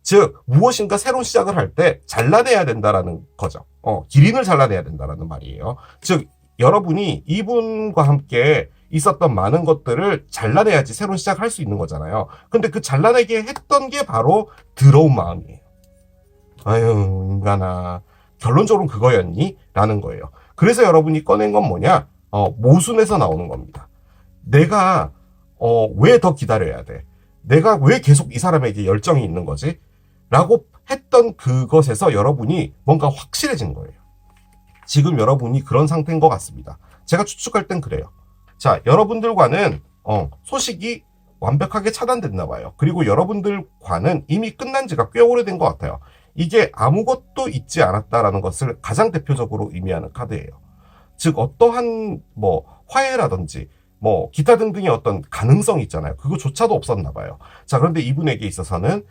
[SPEAKER 1] 즉 무엇인가 새로운 시작을 할 때 잘라내야 된다라는 거죠. 기린을 잘라내야 된다라는 말이에요. 즉 여러분이 이분과 함께 있었던 많은 것들을 잘라내야지 새로운 시작을 할 수 있는 거잖아요. 근데 그 잘라내게 했던 게 바로 더러운 마음이에요. 아유 인간아 결론적으로는 그거였니? 라는 거예요. 그래서 여러분이 꺼낸 건 뭐냐? 모순에서 나오는 겁니다. 내가 왜 더 기다려야 돼? 내가 왜 계속 이 사람에게 열정이 있는 거지? 라고 했던 그것에서 여러분이 뭔가 확실해진 거예요. 지금 여러분이 그런 상태인 것 같습니다. 제가 추측할 땐 그래요. 자, 여러분들과는 소식이 완벽하게 차단됐나 봐요. 그리고 여러분들과는 이미 끝난 지가 꽤 오래된 것 같아요. 이게 아무것도 있지 않았다라는 것을 가장 대표적으로 의미하는 카드예요. 즉 어떠한 뭐 화해라든지 뭐 기타 등등의 어떤 가능성이 있잖아요. 그거조차도 없었나 봐요. 자, 그런데 이분에게 있어서는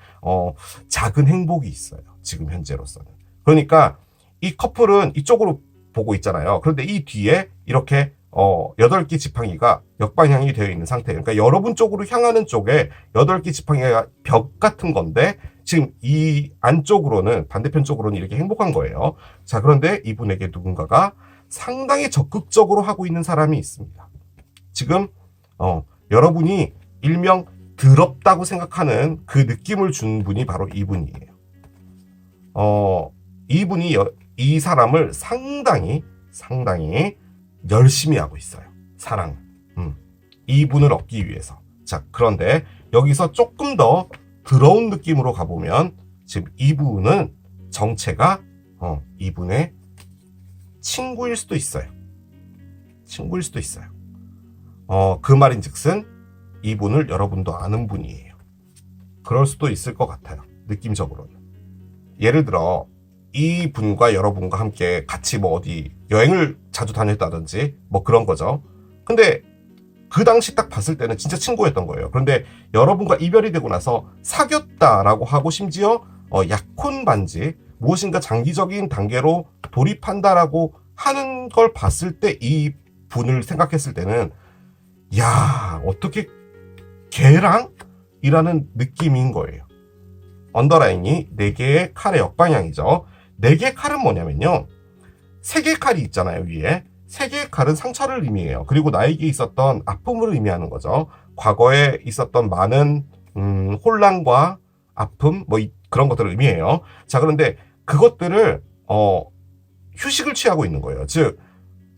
[SPEAKER 1] 작은 행복이 있어요. 지금 현재로서는. 그러니까 이 커플은 이쪽으로 보고 있잖아요. 그런데 이 뒤에 이렇게 8개 지팡이가 역방향이 되어 있는 상태. 그러니까 여러분 쪽으로 향하는 쪽에 8개 지팡이가 벽 같은 건데 지금 이 안쪽으로는 반대편 쪽으로는 이렇게 행복한 거예요. 자, 그런데 이분에게 누군가가 상당히 적극적으로 하고 있는 사람이 있습니다. 지금 여러분이 일명 더럽다고 생각하는 그 느낌을 준 분이 바로 이분이에요. 이분이 이 사람을 상당히 열심히 하고 있어요. 사랑. 이분을 얻기 위해서. 자, 그런데 여기서 조금 더 더러운 느낌으로 가보면 지금 이분은 정체가 이분의 친구일 수도 있어요. 친구일 수도 있어요. 그 말인즉슨 이분을 여러분도 아는 분이에요. 그럴 수도 있을 것 같아요. 느낌적으로는. 예를 들어 이 분과 여러분과 함께 같이 뭐 어디 여행을 자주 다녔다든지 뭐 그런 거죠. 근데 그 당시 딱 봤을 때는 진짜 친구였던 거예요. 그런데 여러분과 이별이 되고 나서 사귀었다라고 하고 심지어 약혼 반지 무엇인가 장기적인 단계로 돌입한다라고 하는 걸 봤을 때 이 분을 생각했을 때는 야, 어떻게 걔랑? 이라는 느낌인 거예요. 언더라인이 4개의 칼의 역방향이죠. 4개의 칼은 뭐냐면요. 3개의 칼이 있잖아요, 위에. 3개의 칼은 상처를 의미해요. 그리고 나에게 있었던 아픔을 의미하는 거죠. 과거에 있었던 많은 혼란과 아픔, 뭐 그런 것들을 의미해요. 자, 그런데 그것들을 휴식을 취하고 있는 거예요. 즉,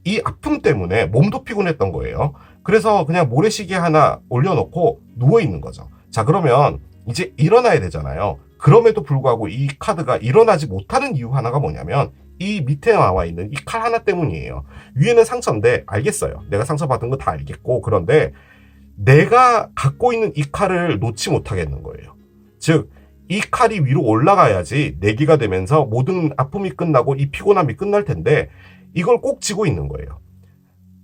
[SPEAKER 1] 이 아픔 때문에 몸도 피곤했던 거예요. 그래서 그냥 모래시계 하나 올려놓고 누워있는 거죠. 자, 그러면 이제 일어나야 되잖아요. 그럼에도 불구하고 이 카드가 일어나지 못하는 이유 하나가 뭐냐면 이 밑에 나와 있는 이 칼 하나 때문이에요. 위에는 상처인데 알겠어요. 내가 상처받은 거 다 알겠고, 그런데 내가 갖고 있는 이 칼을 놓지 못하겠는 거예요. 즉, 이 칼이 위로 올라가야지 내기가 되면서 모든 아픔이 끝나고 이 피곤함이 끝날 텐데 이걸 꼭 쥐고 있는 거예요.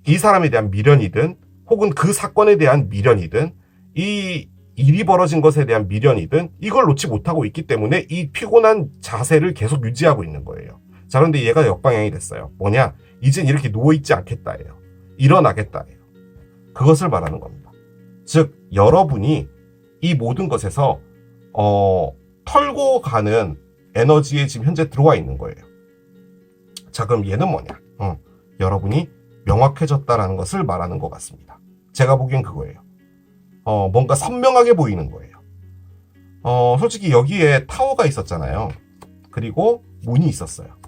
[SPEAKER 1] 이 사람에 대한 미련이든 혹은 그 사건에 대한 미련이든 이 일이 벌어진 것에 대한 미련이든 이걸 놓지 못하고 있기 때문에 이 피곤한 자세를 계속 유지하고 있는 거예요. 자, 그런데 얘가 역방향이 됐어요. 뭐냐? 이젠 이렇게 누워있지 않겠다예요. 일어나겠다예요. 그것을 말하는 겁니다. 즉, 여러분이 이 모든 것에서 털고 가는 에너지에 지금 현재 들어와 있는 거예요. 자, 그럼 얘는 뭐냐? 여러분이 명확해졌다라는 것을 말하는 것 같습니다. 제가 보기엔 그거예요. 뭔가 선명하게 보이는 거예요. 솔직히 여기에 타워가 있었잖아요. 그리고 문이 있었어요.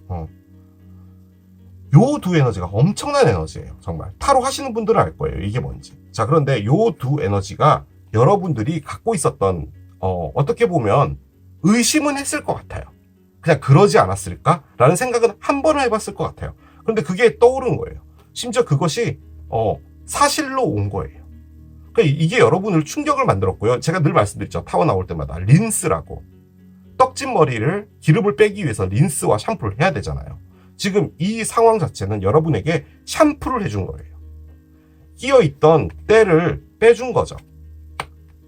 [SPEAKER 1] 요 두 에너지가 엄청난 에너지예요. 정말. 타로 하시는 분들은 알 거예요. 이게 뭔지. 자, 그런데 요 두 에너지가 여러분들이 갖고 있었던 어떻게 보면 의심은 했을 것 같아요. 그냥 그러지 않았을까? 라는 생각은 한 번은 해봤을 것 같아요. 그런데 그게 떠오른 거예요. 심지어 그것이 사실로 온 거예요. 그러니까 이게 여러분을 충격을 만들었고요. 제가 늘 말씀드렸죠. 타워 나올 때마다 린스라고. 떡진 머리를 기름을 빼기 위해서 린스와 샴푸를 해야 되잖아요. 지금 이 상황 자체는 여러분에게 샴푸를 해준 거예요. 끼어있던 때를 빼준 거죠.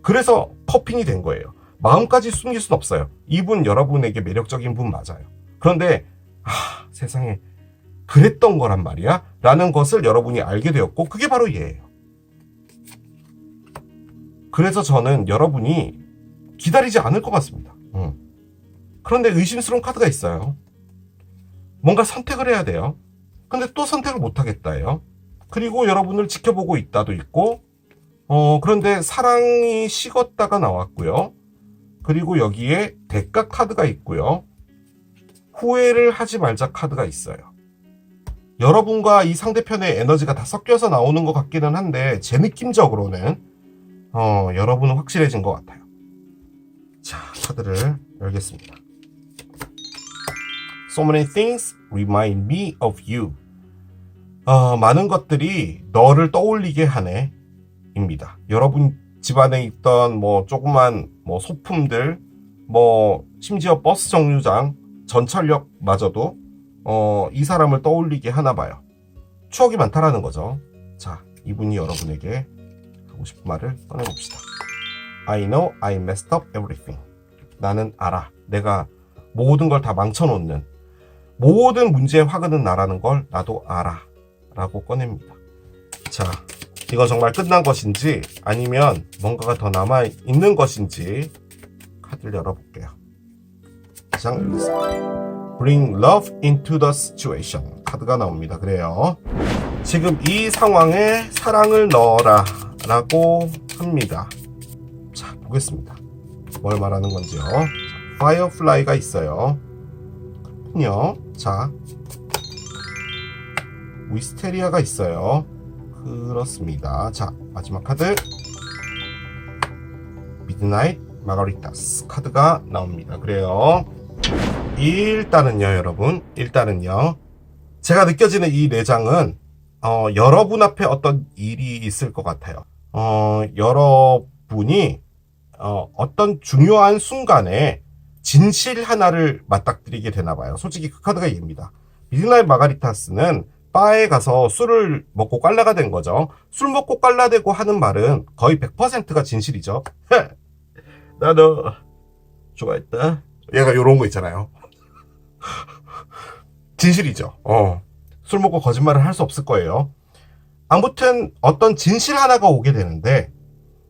[SPEAKER 1] 그래서 퍼핑이 된 거예요. 마음까지 숨길 순 없어요. 이분 여러분에게 매력적인 분 맞아요. 그런데 세상에 그랬던 거란 말이야? 라는 것을 여러분이 알게 되었고 그게 바로 얘예요. 그래서 저는 여러분이 기다리지 않을 것 같습니다. 그런데 의심스러운 카드가 있어요. 뭔가 선택을 해야 돼요. 근데 또 선택을 못하겠다예요. 그리고 여러분을 지켜보고 있다도 있고 그런데 사랑이 식었다가 나왔고요. 그리고 여기에 대가 카드가 있고요. 후회를 하지 말자 카드가 있어요. 여러분과 이 상대편의 에너지가 다 섞여서 나오는 것 같기는 한데 제 느낌적으로는 여러분은 확실해진 것 같아요. 자, 카드를 열겠습니다. So many things remind me of you. 많은 것들이 너를 떠올리게 하네 입니다. 여러분 집안에 있던 조그만 소품들, 심지어 버스 정류장, 전철역마저도 이 사람을 떠올리게 하나 봐요. 추억이 많다라는 거죠. 자, 이분이 여러분에게 하고 싶은 말을 꺼내봅시다. I know I messed up everything. 나는 알아. 내가 모든 걸 다 망쳐놓는, 모든 문제의 화근은 나라는 걸 나도 알아. 라고 꺼냅니다. 자, 이거 정말 끝난 것인지 아니면 뭔가가 더 남아있는 것인지 카드를 열어볼게요. 장 열렸습니다. Bring love into the situation. 카드가 나옵니다. 그래요. 지금 이 상황에 사랑을 넣어라 라고 합니다. 자, 보겠습니다. 뭘 말하는 건지요. 자, Firefly가 있어요. 그렇군요. 자, 위스테리아가 있어요. 그렇습니다. 자, 마지막 카드 미드나잇 마가리타스 카드가 나옵니다. 그래요. 일단은요, 여러분, 일단은요, 제가 느껴지는 이 4장은 여러분 앞에 어떤 일이 있을 것 같아요. 여러분이 어떤 중요한 순간에 진실 하나를 맞닥뜨리게 되나 봐요. 솔직히 그 카드가 얘입니다. 미드나잇 마가리타스는 바에 가서 술을 먹고 꽐라가 된 거죠. 술 먹고 꽐라되고 하는 말은 거의 100%가 진실이죠. 나 너 좋아했다. 얘가 요런 거 있잖아요. 진실이죠. 술 먹고 거짓말을 할 수 없을 거예요. 아무튼 어떤 진실 하나가 오게 되는데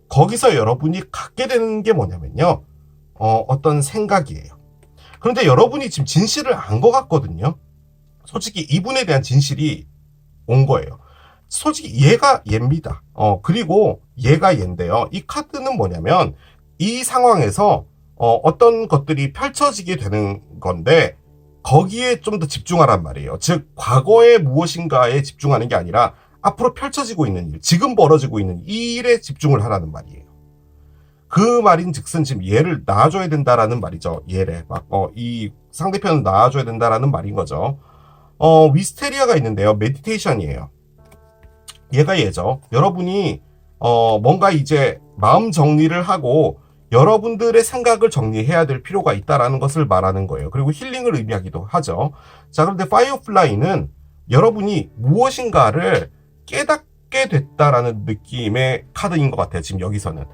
[SPEAKER 1] 거기서 여러분이 갖게 되는 게 뭐냐면요. 어떤 생각이에요. 그런데 여러분이 지금 진실을 안 것 같거든요. 솔직히 이분에 대한 진실이 온 거예요. 솔직히 얘가 얘입니다. 그리고 얘가 얘인데요. 이 카드는 뭐냐면 이 상황에서 어떤 것들이 펼쳐지게 되는 건데 거기에 좀 더 집중하란 말이에요. 즉 과거의 무엇인가에 집중하는 게 아니라 앞으로 펼쳐지고 있는 일, 지금 벌어지고 있는 이 일에 집중을 하라는 말이에요. 그 말인 즉슨 지금 얘를 낳아줘야 된다라는 말이죠. 얘를 이 상대편을 낳아줘야 된다라는 말인 거죠. 위스테리아가 있는데요. 메디테이션이에요. 얘가 얘죠. 여러분이 뭔가 이제 마음 정리를 하고 여러분들의 생각을 정리해야 될 필요가 있다라는 것을 말하는 거예요. 그리고 힐링을 의미하기도 하죠. 자, 그런데 파이어플라이는 여러분이 무엇인가를 깨닫게 됐다라는 느낌의 카드인 것 같아요. 지금 여기서는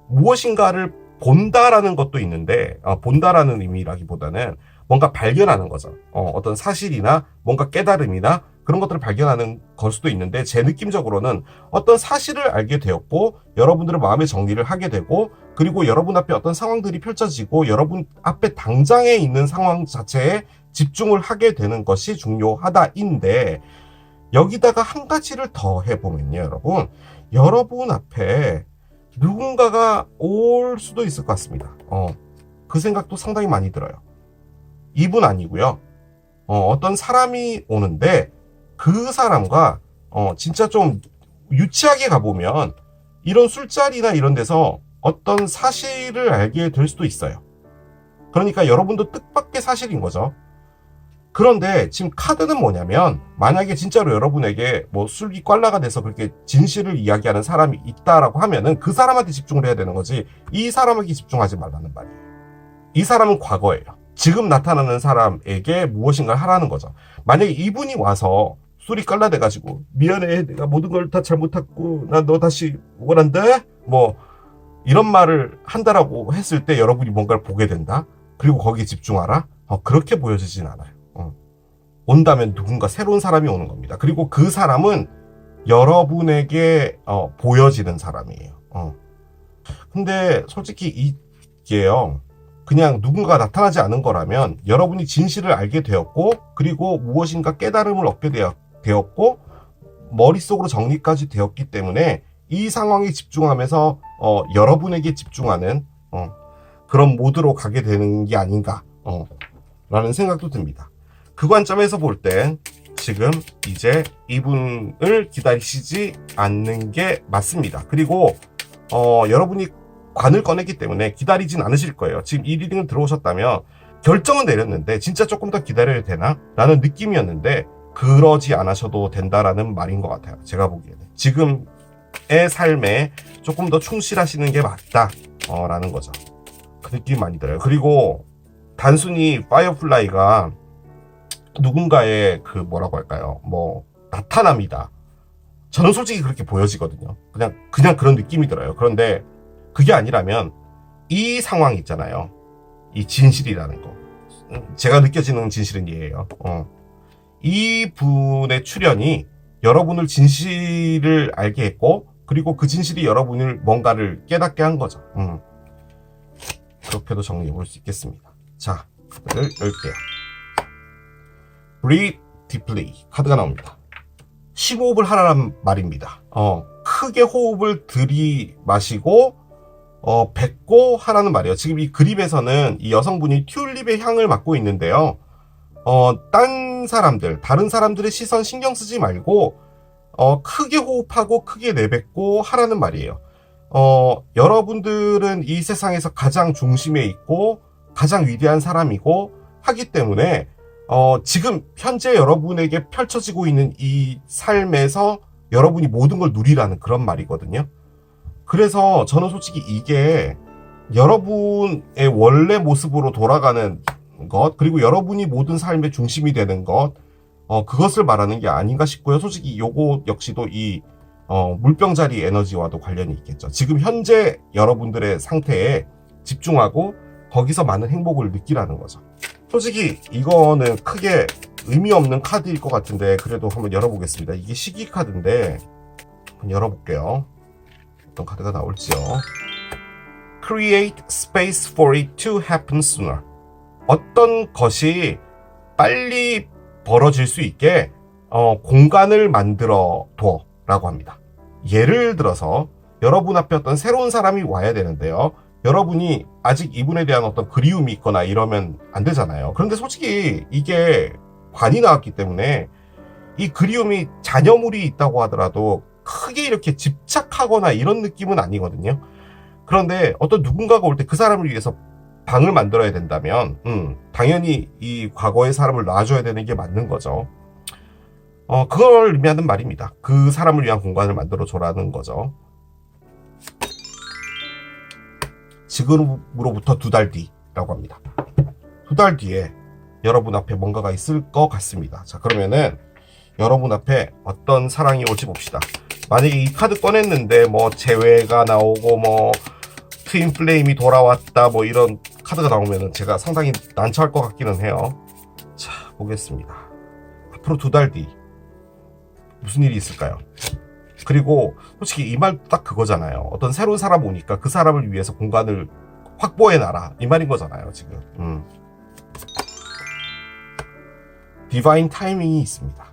[SPEAKER 1] 무엇인가를 본다라는 것도 있는데 본다라는 의미라기보다는 뭔가 발견하는 거죠. 어떤 사실이나 뭔가 깨달음이나 그런 것들을 발견하는 걸 수도 있는데 제 느낌적으로는 어떤 사실을 알게 되었고 여러분들의 마음의 정리를 하게 되고 그리고 여러분 앞에 어떤 상황들이 펼쳐지고 여러분 앞에 당장에 있는 상황 자체에 집중을 하게 되는 것이 중요하다인데 여기다가 한 가지를 더 해보면요, 여러분 앞에 누군가가 올 수도 있을 것 같습니다. 그 생각도 상당히 많이 들어요. 이분 아니고요. 어떤 사람이 오는데 그 사람과 진짜 좀 유치하게 가보면 이런 술자리나 이런 데서 어떤 사실을 알게 될 수도 있어요. 그러니까 여러분도 뜻밖의 사실인 거죠. 그런데 지금 카드는 뭐냐면 만약에 진짜로 여러분에게 뭐 술이 꽐라가 돼서 그렇게 진실을 이야기하는 사람이 있다라고 하면은 그 사람한테 집중을 해야 되는 거지 이 사람에게 집중하지 말라는 말이에요. 이 사람은 과거예요. 지금 나타나는 사람에게 무엇인가를 하라는 거죠. 만약에 이분이 와서 술이 꽐라돼가지고 미안해 내가 모든 걸 다 잘못했고 나 너 다시 원한다 뭐 이런 말을 한다라고 했을 때 여러분이 뭔가를 보게 된다. 그리고 거기에 집중하라. 그렇게 보여지진 않아요. 온다면 누군가 새로운 사람이 오는 겁니다. 그리고 그 사람은 여러분에게 보여지는 사람이에요. 근데 솔직히 이게요. 그냥 누군가가 나타나지 않은 거라면 여러분이 진실을 알게 되었고 그리고 무엇인가 깨달음을 얻게 되었고 머릿속으로 정리까지 되었기 때문에 이 상황에 집중하면서 여러분에게 집중하는 그런 모드로 가게 되는 게 아닌가 라는 생각도 듭니다. 그 관점에서 볼 땐 지금 이제 이분을 기다리시지 않는 게 맞습니다. 그리고 여러분이 관을 꺼냈기 때문에 기다리진 않으실 거예요. 지금 이 리딩을 들어오셨다면 결정은 내렸는데 진짜 조금 더 기다려야 되나? 라는 느낌이었는데 그러지 않으셔도 된다라는 말인 것 같아요. 제가 보기에는. 지금의 삶에 조금 더 충실하시는 게 맞다 라는 거죠. 그 느낌이 많이 들어요. 그리고 단순히 파이어플라이가 누군가의 그 뭐라고 할까요? 뭐 나타남이다. 저는 솔직히 그렇게 보여지거든요. 그냥 그런 느낌이 들어요. 그런데 그게 아니라면 이 상황 있잖아요. 이 진실이라는 거. 제가 느껴지는 진실은 이에요. 이 분의 출연이 여러분을 진실을 알게 했고, 그리고 그 진실이 여러분을 뭔가를 깨닫게 한 거죠. 그렇게도 정리해 볼 수 있겠습니다. 자, 카드를 열게요. Breathe deeply 카드가 나옵니다. 심호흡을 하라는 말입니다. 크게 호흡을 들이마시고 뱉고 하라는 말이에요. 지금 이 그림에서는 이 여성분이 튤립의 향을 맡고 있는데요. 다른 사람들의 시선 신경 쓰지 말고 크게 호흡하고 크게 내뱉고 하라는 말이에요. 여러분들은 이 세상에서 가장 중심에 있고 가장 위대한 사람이고 하기 때문에 지금 현재 여러분에게 펼쳐지고 있는 이 삶에서 여러분이 모든 걸 누리라는 그런 말이거든요. 그래서 저는 솔직히 이게 여러분의 원래 모습으로 돌아가는 것, 그리고 여러분이 모든 삶의 중심이 되는 것, 그것을 말하는 게 아닌가 싶고요. 솔직히 요거 역시도 이 물병자리 에너지와도 관련이 있겠죠. 지금 현재 여러분들의 상태에 집중하고 거기서 많은 행복을 느끼라는 거죠. 솔직히 이거는 크게 의미 없는 카드일 것 같은데 그래도 한번 열어보겠습니다. 이게 시기 카드인데 한번 열어볼게요. 어떤 카드가 나올지요. Create space for it to happen sooner. 어떤 것이 빨리 벌어질 수 있게 공간을 만들어 둬 라고 합니다. 예를 들어서 여러분 앞에 어떤 새로운 사람이 와야 되는데요. 여러분이 아직 이분에 대한 어떤 그리움이 있거나 이러면 안 되잖아요. 그런데 솔직히 이게 관이 나왔기 때문에 이 그리움이 잔여물이 있다고 하더라도 크게 이렇게 집착하거나 이런 느낌은 아니거든요. 그런데 어떤 누군가가 올 때 그 사람을 위해서 방을 만들어야 된다면 당연히 이 과거의 사람을 놔줘야 되는 게 맞는 거죠. 그걸 의미하는 말입니다. 그 사람을 위한 공간을 만들어 줘라는 거죠. 지금으로부터 2달 뒤라고 합니다. 2달 뒤에 여러분 앞에 뭔가가 있을 것 같습니다. 자, 그러면은 여러분 앞에 어떤 사랑이 올지 봅시다. 만약에 이 카드 꺼냈는데 뭐 재회가 나오고 뭐 트윈 플레임이 돌아왔다 뭐 이런 카드가 나오면은 제가 상당히 난처할 것 같기는 해요. 자, 보겠습니다. 앞으로 2달 뒤 무슨 일이 있을까요? 그리고 솔직히 이 말 딱 그거잖아요. 어떤 새로운 사람 오니까 그 사람을 위해서 공간을 확보해놔라 이 말인 거잖아요 지금. 디바인 타이밍이 있습니다.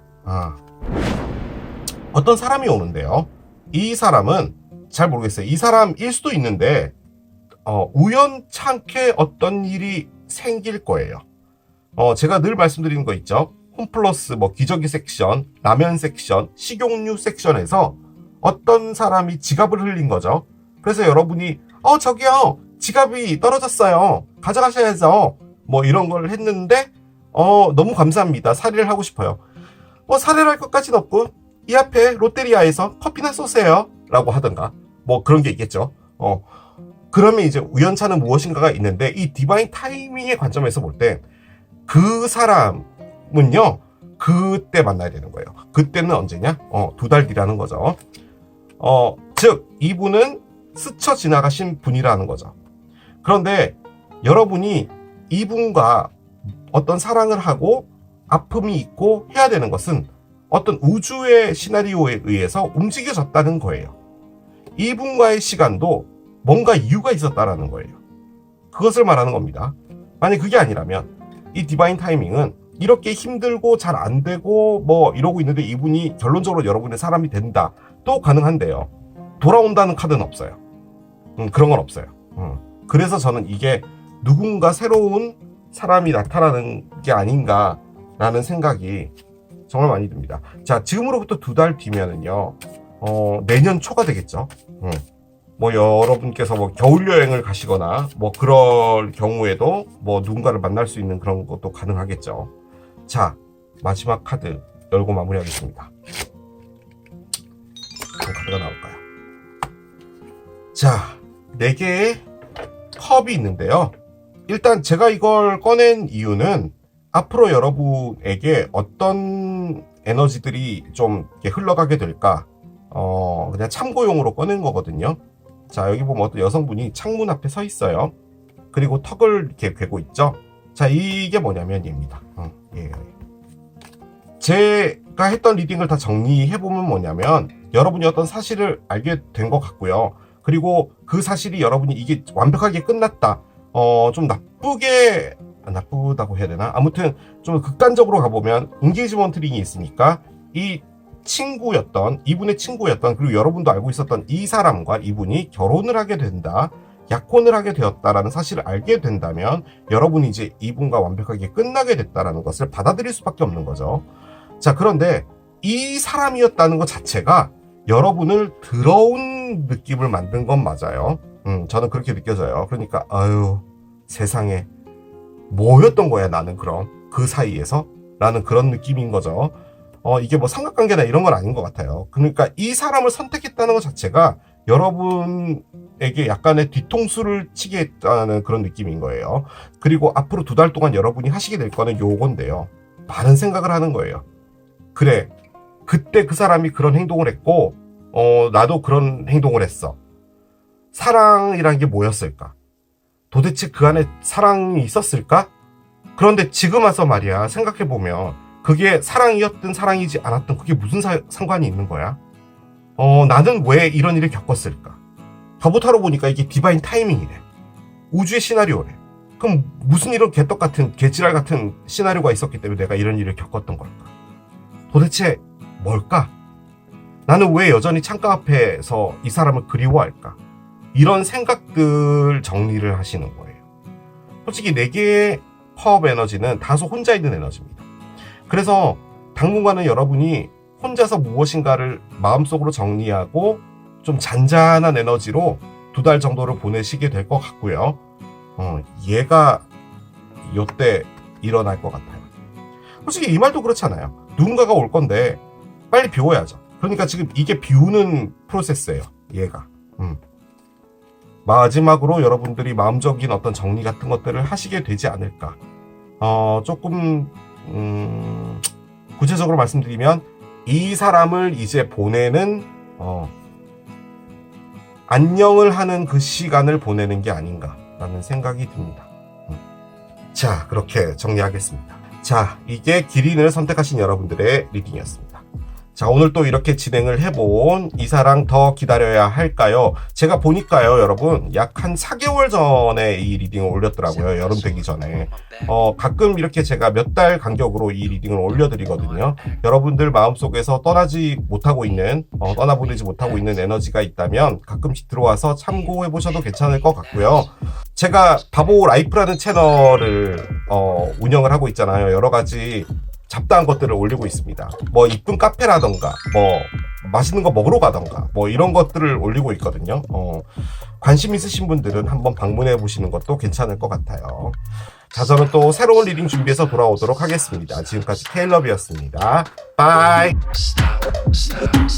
[SPEAKER 1] 어떤 사람이 오는데요. 이 사람은 잘 모르겠어요. 이 사람일 수도 있는데 우연찮게 어떤 일이 생길 거예요. 제가 늘 말씀드리는 거 있죠. 홈플러스 뭐 기저귀 섹션, 라면 섹션, 식용유 섹션에서 어떤 사람이 지갑을 흘린 거죠. 그래서 여러분이 저기요 지갑이 떨어졌어요. 가져가셔야죠. 뭐 이런 걸 했는데 너무 감사합니다. 사례를 하고 싶어요. 사례를 할 것까지는 없고 이 앞에 롯데리아에서 커피나 쏘세요 라고 하던가 뭐 그런 게 있겠죠. 그러면 이제 우연차는 무엇인가가 있는데 이 디바인 타이밍의 관점에서 볼 때 그 사람은요 그때 만나야 되는 거예요. 그때는 언제냐? 2달 뒤라는 거죠. 즉 이분은 스쳐 지나가신 분이라는 거죠. 그런데 여러분이 이분과 어떤 사랑을 하고 아픔이 있고 해야 되는 것은 어떤 우주의 시나리오에 의해서 움직여졌다는 거예요. 이분과의 시간도 뭔가 이유가 있었다라는 거예요. 그것을 말하는 겁니다. 만약 그게 아니라면 이 디바인 타이밍은 이렇게 힘들고 잘 안 되고 뭐 이러고 있는데 이분이 결론적으로 여러분의 사람이 된다 또 가능한데요. 돌아온다는 카드는 없어요. 그런 건 없어요. 그래서 저는 이게 누군가 새로운 사람이 나타나는 게 아닌가라는 생각이 정말 많이 듭니다. 자, 지금으로부터 2달 뒤면은요 내년 초가 되겠죠. 뭐 여러분께서 뭐 겨울 여행을 가시거나 뭐 그럴 경우에도 뭐 누군가를 만날 수 있는 그런 것도 가능하겠죠. 자, 마지막 카드 열고 마무리하겠습니다. 어떤 카드가 나올까요? 자, 4개의 컵이 있는데요. 일단 제가 이걸 꺼낸 이유는 앞으로 여러분에게 어떤 에너지들이 좀 흘러가게 될까 그냥 참고용으로 꺼낸 거거든요. 자, 여기 보면 어떤 여성분이 창문 앞에 서 있어요. 그리고 턱을 이렇게 괴고 있죠. 자, 이게 뭐냐면 얘입니다. 제 제가 했던 리딩을 다 정리해보면 뭐냐면 여러분이 어떤 사실을 알게 된 것 같고요. 그리고 그 사실이 여러분이 이게 완벽하게 끝났다. 좀 나쁘다고 해야 되나? 아무튼 좀 극단적으로 가보면 인게이지먼트 링이 있으니까 이분의 친구였던 그리고 여러분도 알고 있었던 이 사람과 이분이 결혼을 하게 된다. 약혼을 하게 되었다라는 사실을 알게 된다면 여러분이 이제 이분과 완벽하게 끝나게 됐다라는 것을 받아들일 수밖에 없는 거죠. 자, 그런데 이 사람이었다는 것 자체가 여러분을 더러운 느낌을 만든 건 맞아요. 저는 그렇게 느껴져요. 그러니까 아유 세상에 뭐였던 거야 나는 그럼 그 사이에서? 라는 그런 느낌인 거죠. 이게 뭐 삼각관계나 이런 건 아닌 것 같아요. 그러니까 이 사람을 선택했다는 것 자체가 여러분에게 약간의 뒤통수를 치게 했다는 그런 느낌인 거예요. 그리고 앞으로 2달 동안 여러분이 하시게 될 거는 요건데요. 많은 생각을 하는 거예요. 그래, 그때 그 사람이 그런 행동을 했고 나도 그런 행동을 했어. 사랑이란 게 뭐였을까? 도대체 그 안에 사랑이 있었을까? 그런데 지금 와서 말이야 생각해보면 그게 사랑이었든 사랑이지 않았든 그게 무슨 상관이 있는 거야? 나는 왜 이런 일을 겪었을까? 더부타로 보니까 이게 디바인 타이밍이래. 우주의 시나리오래. 그럼 무슨 이런 개지랄 같은 시나리오가 있었기 때문에 내가 이런 일을 겪었던 걸까? 도대체 뭘까? 나는 왜 여전히 창가 앞에서 이 사람을 그리워할까? 이런 생각들 정리를 하시는 거예요. 솔직히 4개의 파업 에너지는 다소 혼자 있는 에너지입니다. 그래서 당분간은 여러분이 혼자서 무엇인가를 마음속으로 정리하고 좀 잔잔한 에너지로 2달 정도를 보내시게 될 것 같고요. 얘가 요때 일어날 것 같아요. 솔직히 이 말도 그렇잖아요. 누군가가 올 건데 빨리 비워야죠. 그러니까 지금 이게 비우는 프로세스예요. 얘가. 마지막으로 여러분들이 마음적인 어떤 정리 같은 것들을 하시게 되지 않을까. 조금 구체적으로 말씀드리면 이 사람을 이제 보내는 안녕을 하는 그 시간을 보내는 게 아닌가라는 생각이 듭니다. 자, 그렇게 정리하겠습니다. 자, 이게 기린을 선택하신 여러분들의 리딩이었습니다. 자, 오늘 또 이렇게 진행을 해본 이 사랑 더 기다려야 할까요? 제가 보니까요, 여러분, 약 한 4개월 전에 이 리딩을 올렸더라고요. 여름 되기 전에. 가끔 이렇게 제가 몇 달 간격으로 이 리딩을 올려드리거든요. 여러분들 마음속에서 떠나보내지 못하고 있는 에너지가 있다면 가끔씩 들어와서 참고해보셔도 괜찮을 것 같고요. 제가 바보 라이프라는 채널을 운영을 하고 있잖아요. 여러 가지 잡다한 것들을 올리고 있습니다. 뭐 이쁜 카페라던가 뭐 맛있는 거 먹으러 가던가 뭐 이런 것들을 올리고 있거든요. 관심 있으신 분들은 한번 방문해 보시는 것도 괜찮을 것 같아요. 자, 저는 또 새로운 리딩 준비해서 돌아오도록 하겠습니다. 지금까지 테일러비였습니다. 바이. Stop.